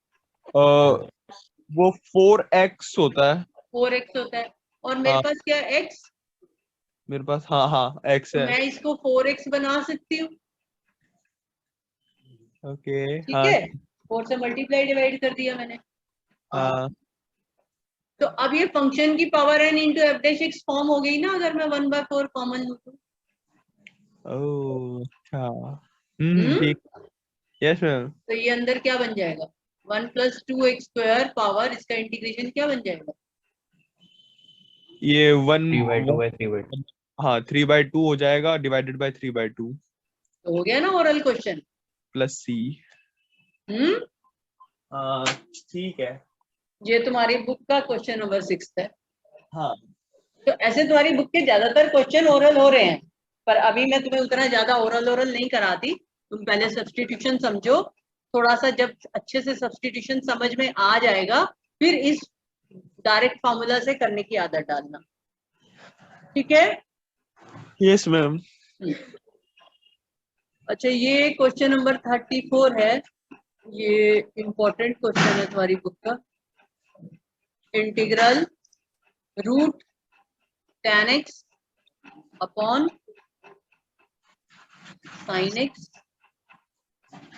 वो 4x होता है। 4x होता है, और मेरे हाँ पास क्या है x, मेरे पास, हाँ हाँ x तो है। मैं इसको 4x बना सकती हूँ, ओके, ठीक हाँ है, 4 से मल्टीप्लाई डिवाइड कर दिया मैंने। हाँ, तो अब ये फंक्शन की power n into f dash x form हो गई ना, अगर मैं 1/4 कॉमन लूँ तो। ओह अच्छा, हम्म, ठीक, यस मैम। तो ये अंदर क्या बन जाएगा, 1 + 2x² पावर, इसका इंटीग्रेशन क्या बन जाएगा, ये 1 3/2 है 3/2। हाँ 3/2 हो जाएगा, डिवाइडेड बाय 3/2 तो हो गया ना ओरल क्वेश्चन। Plus c। हम्म, हाँ ठीक है, ये तुम्हारी बुक का क्वेश्चन नंबर 6 है। हाँ तो ऐसे तुम्हारी बुक के ज्यादातर क्वेश्चन ओरल हो रहे हैं, पर अभी मैं तुम्हें उतना ज्यादा ओरल नहीं कराती, तुम पहले सब्स्टिट्यूशन समझो, थोड़ा सा जब अच्छे से सब्स्टिट्यूशन समझ में आ जाएगा फिर इस डायरेक्ट फार्मूला से करने की आदत डालना, ठीक है। Yes ma'am. अच्छा ये क्वेश्चन नंबर 34 है, ये इंपॉर्टेंट क्वेश्चन है तुम्हारी बुक का। Integral √tan x upon sin x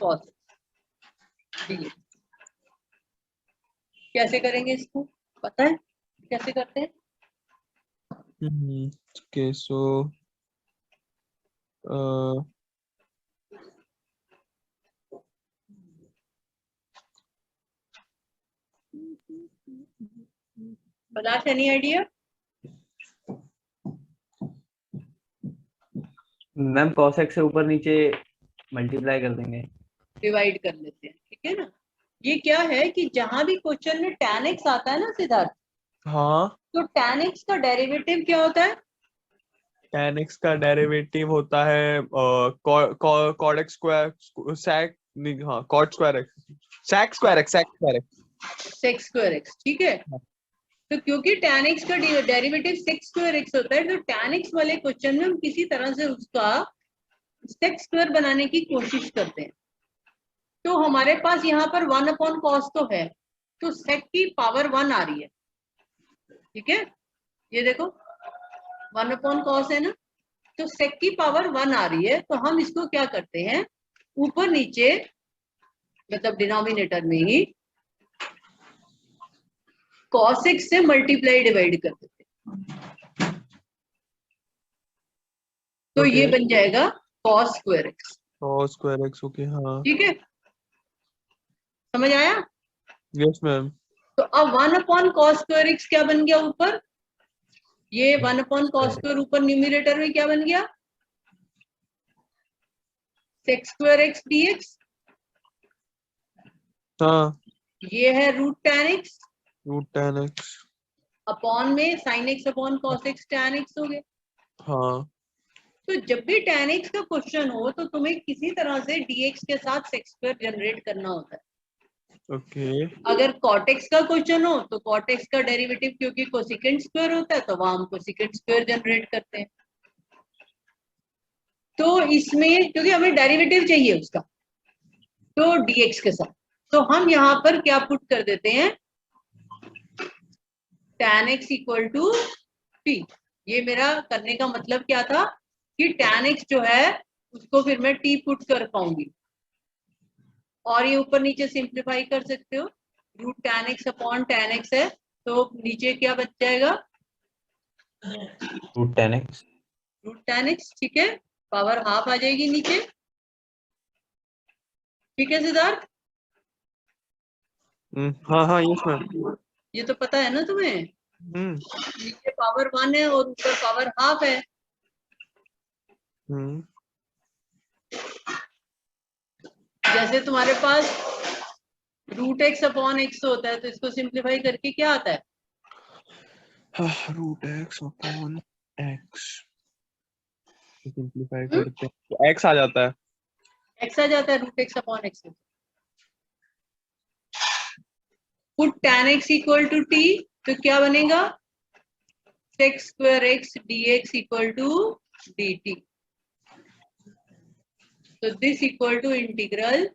cos x, कैसे करेंगे इसको, पता है कैसे करते हैं। Okay, so Palash any idea, ma'am cos x से ऊपर नीचे मल्टीप्लाई कर देंगे। डिवाइड कर लेते हैं, ठीक है ना। ये क्या है कि जहां भी क्वेश्चन में tan x आता है ना सिद्धार्थ, हाँ, तो tan x का डेरिवेटिव क्या होता है? tan x का डेरिवेटिव होता है cot x स्क्वायर sec नहीं, हाँ cot square x sec square x sec square x। sec square x, ठीक है। तो क्योंकि tan x का डेरिवेटिव sec स्क्वायर x होता है, तो tan x वाले क्वेश्चन में हम किसी तरह से उसका sec स्क्वायर बनाने की कोशिश करते हैं। तो हमारे पास यहाँ पर 1/cos तो है, तो sec की पावर 1 आ रही है, ठीक है। ये देखो 1/cos है ना, तो sec की पावर 1 आ रही है, तो हम इसको क्या करते हैं, ऊपर नीचे मतलब डिनोमिनेटर में ही cos x से मल्टीप्लाई डिवाइड कर देते हैं, तो ये बन जाएगा cos square x, cos square x, okay हाँ। ठीक है, समझ आया? Yes ma'am. तो अब 1/cos स्क्वायर x क्या बन गया ऊपर, ये 1/cos स्क्वायर ऊपर न्यूमरेटर में क्या बन गया, sec स्क्वायर x dx, हाँ, ये है root tan x, root tan x। Upon में sin x upon cos x tan x हो गए। हाँ, तो जब भी tan x का क्वेश्चन हो तो तुम्हें किसी तरह से dx के साथ sec स्क्वायर जनरेट करना होता है। ओके। अगर cot x का क्वेश्चन हो तो cot x का डेरिवेटिव क्योंकि कोसिकेंट स्क्वायर होता है, तो वहां हम कोसिकेंट स्क्वायर जनरेट करते हैं। तो इसमें क्योंकि हमें डेरिवेटिव चाहिए उसका, तो dx के साथ, तो हम यहाँ पर क्या पुट कर देते हैं, tan x equal to t। ये मेरा करने का मतलब क्या था कि tan x जो है उसको फिर मैं t पुट कर पाऊंगी, और ये ऊपर नीचे सिंप्लीफाई कर सकते हो, root tan x upon tan x है, तो नीचे क्या बच जाएगा, root tan x। Root tan x, ठीक है, पावर हाफ आ जाएगी नीचे, ठीक है सिद्धार्थ, हाँ हाँ यस मैम। ये तो पता है ना तुम्हें, नीचे पावर 1 है और ऊपर पावर हाफ है। जैसे तुम्हारे पास रूट x अपॉन x होता है, तो इसको सिंप्लीफाई करके क्या आता है, root x upon x simplify करते हैं तो x आ जाता है। x आ जाता है, root x upon x। Put tan x equal to t, तो क्या बनेगा, sec square x dx equal to dt, तो this equal to integral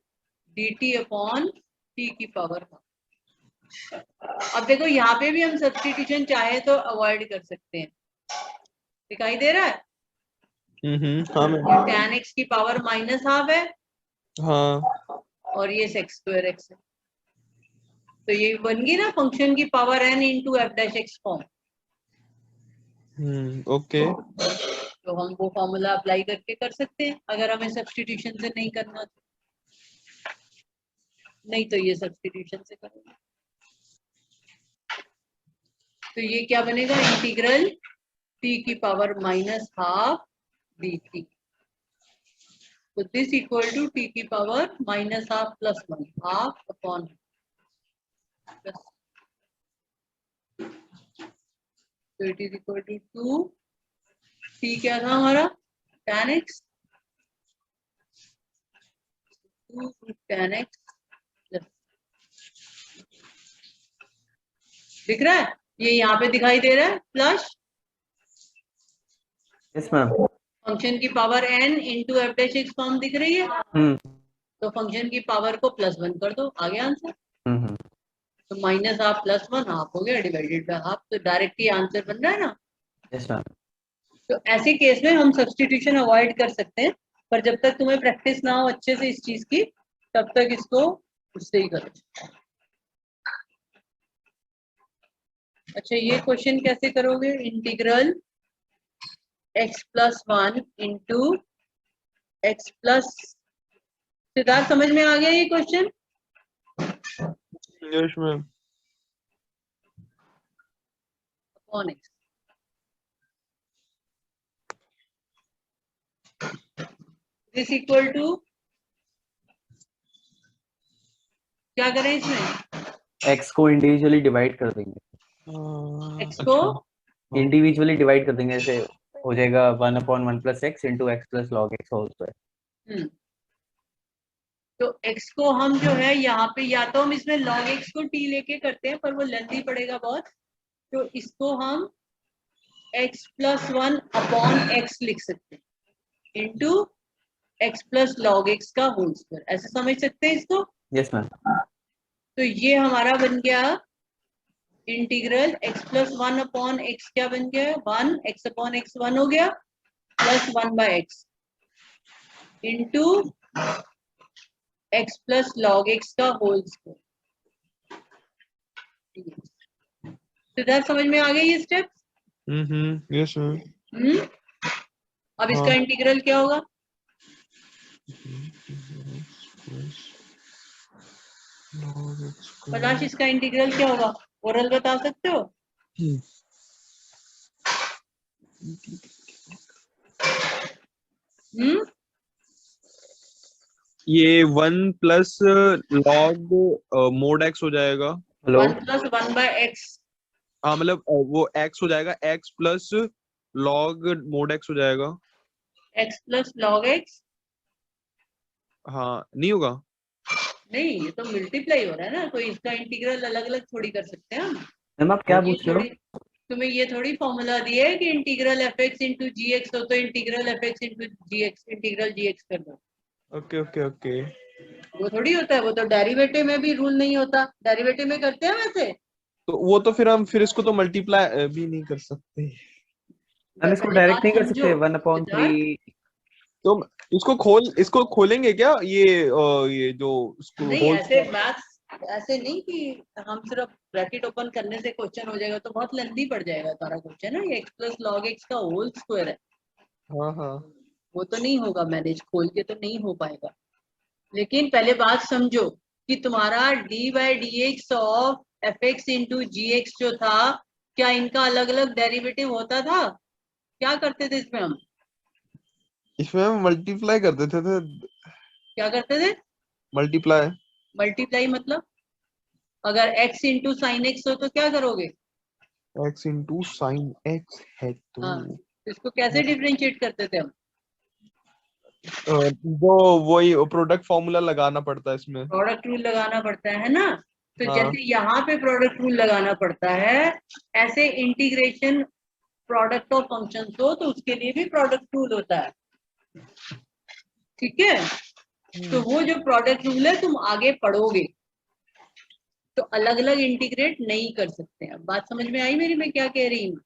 dt upon t की पावर। अब देखो यहाँ पे भी हम सब्स्टिट्यूशन चाहे तो अवॉइड कर सकते हैं, दिखाई दे रहा है, हाँ मैम। ये tan x की पावर माइनस हाफ है हाँ। और ये sec स्क्वायर x है, तो ये बन गई ना फंक्शन की power n into f dash x form. Okay. तो हम वो फॉर्मूला अप्लाई करके कर सकते हैं अगर हमें सब्स्टिट्यूशन से नहीं करना तो, नहीं तो ये सब्स्टिट्यूशन से करेंगे। तो ये क्या बनेगा, इंटीग्रल t की पावर माइनस हाफ dt, तो दिस इक्वल टू t की power minus half plus 1 half upon plus, तो it is equal to 2, t क्या था हमारा tan x, 2 tan x plus, दिख रहा है, ये यहाँ पे दिखाई दे रहा है प्लस, यस मैम। फंक्शन की power n into f dash x form दिख रही है, तो फंक्शन की पावर को +1 कर दो, आ गया आंसर। तो माइनस हाफ प्लस 1 हाफ हो गया डिवाइडेड बाय हाफ, तो डायरेक्ट ही आंसर बन रहा है ना। Yes ma'am. तो ऐसे केस में हम सब्स्टिट्यूशन अवॉइड कर सकते हैं, पर जब तक तुम्हें प्रैक्टिस ना हो अच्छे से इस चीज की, तब तक इसको उससे ही करो। अच्छा ये क्वेश्चन कैसे करोगे, integral x plus 1 into x plus, Siddharth समझ में आ गया ये question, yes ma'am. Upon x, this equal to क्या करें इसमें? x को इंडिविजुअली डिवाइड कर देंगे, x को इंडिविजुअली डिवाइड कर देंगे, ऐसे हो जाएगा 1/1 + x × x + log x whole square. तो x को हम जो है यहाँ पे या तो हम इसमें log x को t लेके करते हैं, पर वो लेंथी पड़ेगा बहुत, तो इसको हम x + 1/x लिख सकते हैं इंटू x + log x का होल स्क्वायर, ऐसे समझ सकते हैं इसको। Yes ma'am. तो ये हमारा बन गया इंटीग्रल x + 1/x, क्या बन गया 1x/x 1 हो गया plus 1/x into x + log x का होल स्क्वायर। सिद्धार्थ समझ में आ गए ये स्टेप? Yes ma'am. अब इसका इंटीग्रल क्या होगा? पलाश, इसका इंटीग्रल क्या होगा? ओरल बता सकते हो? ये 1 + log mod x हो जाएगा। Hello, 1 + 1/x। हाँ मतलब वो x हो जाएगा, x + log mod x हो जाएगा। x + log x हाँ नहीं होगा? नहीं, ये तो मल्टीप्लाई हो रहा है ना, कोई इसका इंटीग्रल अलग अलग थोड़ी कर सकते हैं हम। मैम आप क्या ये पूछ रहे थोड़ी, तुम्हें ये थोड़ी फॉर्मूला दिया है कि इंटीग्रल fx × gx हो तो integral fx × gx integral gx कर दो। Okay okay okay. वो थोड़ी होता है, वो तो डेरिवेटिव में भी रूल नहीं होता, डेरिवेटिव में करते हैं वैसे। तो वो तो फिर हम इसको तो मल्टीप्लाई भी नहीं कर सकते। हम इसको पहले डायरेक्ट बात नहीं कर समझो सकते 1/3। तो इसको खोलेंगे क्या, ये जो इसको नहीं, होल ऐसे मैथ्स ऐसे नहीं कि हम सिर्फ ब्रैकेट ओपन करने से क्वेश्चन हो जाएगा, तो बहुत लेंथी पड़ जाएगा सारा क्वेश्चन है। ये x + log x का होल स्क्वायर है, हाँ हाँ वो तो नहीं होगा मैनेज, खोल के तो नहीं हो पाएगा। लेकिन पहले बात समझो कि तुम्हारा d/dx ऑफ fx × gx जो था, क्या इनका अलग अलग डेरिवेटिव होता था? क्या करते थे इसमें हम? इसमें हम मल्टीप्लाई कर देते थे। क्या करते थे? मल्टीप्लाई। मल्टीप्लाई मतलब अगर x × sin x हो तो क्या करोगे? x × sin x है तो हाँ, तो इसको कैसे डिफरेंशिएट करते थे हम? जो वही प्रोडक्ट फॉर्मूला लगाना पड़ता है इसमें। प्रोडक्ट रूल लगाना पड़ता है ना। तो हाँ। जैसे यहाँ पे प्रोडक्ट रूल लगाना पड़ता है, ऐसे इंटीग्रेशन प्रोडक्ट ऑफ फंक्शन हो तो उसके लिए भी प्रोडक्ट रूल होता है। ठीक है, तो वो जो प्रोडक्ट रूल है तुम आगे पढ़ोगे, तो अलग अलग इंटीग्रेट नहीं कर सकते। अब बात समझ में आई मेरी, मैं क्या कह रही हूँ?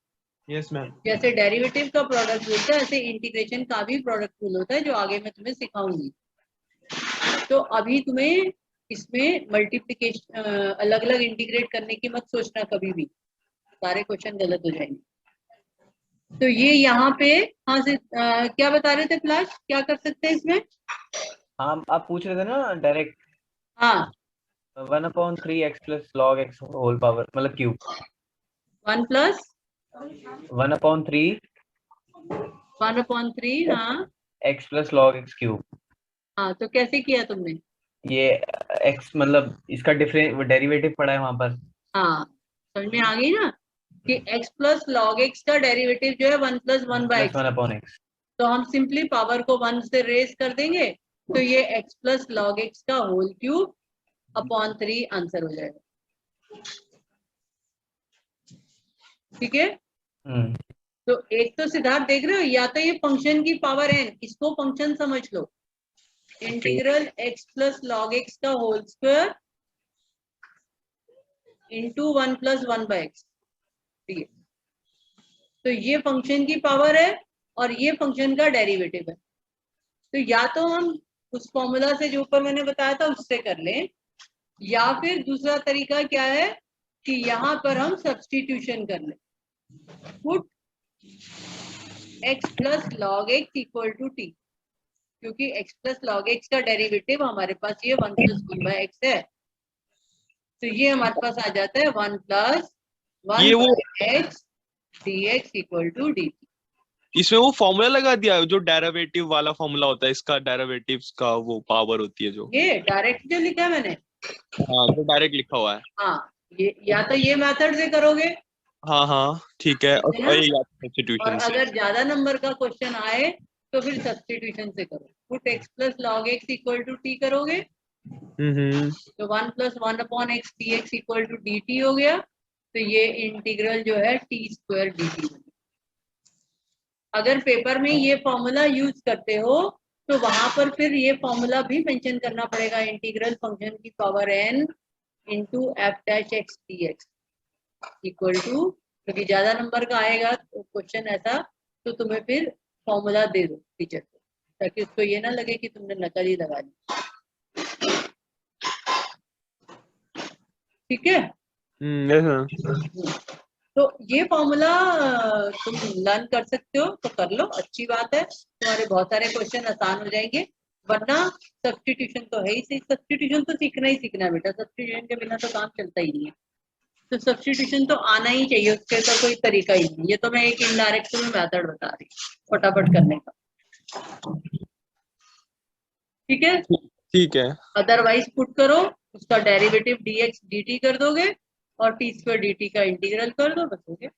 Yes ma'am. जैसे डेरिवेटिव का प्रोडक्ट रूल है, ऐसे इंटीग्रेशन का भी प्रोडक्ट रूल होता है, जो आगे मैं तुम्हें सिखाऊंगी। तो अभी तुम्हें इसमें मल्टीप्लिकेशन अलग अलग इंटीग्रेट करने की मत सोचना कभी भी, सारे क्वेश्चन गलत हो जाएंगे। तो ये यहाँ पे हाँ से क्या बता रहे थे फ्लैश, क्या कर सकते हैं इसमें? हाँ आप पूछ रहे थे ना डायरेक्ट। हाँ, 1/3 x + log x whole power मतलब क्यूब। 1 + 1/3 1/3 हाँ x + log x क्यूब। हाँ, तो कैसे किया तुमने? ये x मतलब इसका डेरिवेटिव पड़ा है वहां पर। हाँ, समझ में आ गई ना कि x + log x का डेरिवेटिव जो है 1 + 1/x, 1/x। तो हम सिंपली पावर को 1 से रेज कर देंगे, तो ये x + log x का होल क्यूब अपॉन 3 आंसर हो जाएगा। ठीक है, तो एक तो सिद्धार्थ देख रहे हो, या तो ये फंक्शन की पावर n, इसको फंक्शन समझ लो, इंटीग्रल x + log x का होल स्क्वायर इंटू 1 + 1/x। ठीक है, तो ये फंक्शन की पावर है और ये फंक्शन का डेरिवेटिव है। तो या तो हम उस फॉर्मूला से जो ऊपर मैंने बताया था उससे कर लें, या फिर दूसरा तरीका क्या है कि यहाँ पर हम सब्स्टिट्यूशन कर लें, put x + log x = t, क्योंकि x + log x का डेरिवेटिव हमारे पास ये 1 + 1/x है, तो ये हमारे पास आ जाता है 1 + 1/x dx = dt। इसमें वो फॉर्मूला लगा दिया जो डेरिवेटिव वाला फॉर्मूला होता है, इसका डेरिवेटिव्स का वो पावर होती है जो। ये डायरेक्ट जो लिखा है मैंने, हाँ तो डायरेक्ट लिखा हुआ है। हाँ, ये या तो ये मेथड से करोगे, हाँ हाँ ठीक है, ठीक है ना? और या और सब्स्टिट्यूशन से। अगर ज्यादा नंबर का क्वेश्चन आए तो फिर सब्स्टिट्यूशन से करो। Put x plus log x equal to t करोगे तो 1 plus 1 upon x D x equal to d t हो गया। तो ये इंटीग्रल जो है टी स्क्वायर डी टी। अगर पेपर में ये फॉर्मूला यूज करते हो तो वहां पर फिर ये फॉर्मूला भी मेंशन करना पड़ेगा, इंटीग्रल फंक्शन की power n into f dash x D x equal to, क्योंकि ज्यादा नंबर का आएगा तो क्वेश्चन ऐसा, तो तुम्हें फिर फॉर्मूला दे दो टीचर को, ताकि उसको ये ना लगे कि तुमने नकल ही लगा दी। ठीक है? तो ये फॉर्मूला तुम लर्न कर सकते हो तो कर लो, अच्छी बात है, तुम्हारे बहुत सारे क्वेश्चन आसान हो जाएंगे। वरना सब्स्टिट्यूशन तो है ही सही, सब्स्टिट्यूशन तो सीखना ही सीखना है बेटा, सब्स्टिट्यूशन के बिना तो काम चलता ही नहीं है। तो सब्स्टिट्यूशन तो आना ही चाहिए, उसके तो कोई तरीका ही नहीं। ये तो मैं एक इनडायरेक्ट में मेथड बता रही हूँ फटाफट करने का। ठीक है? ठीक है। अदरवाइज पुट करो, उसका डेरिवेटिव dx dt कर दोगे और टी स्क्वायर dt का इंटीग्रल कर दो, बस हो गया।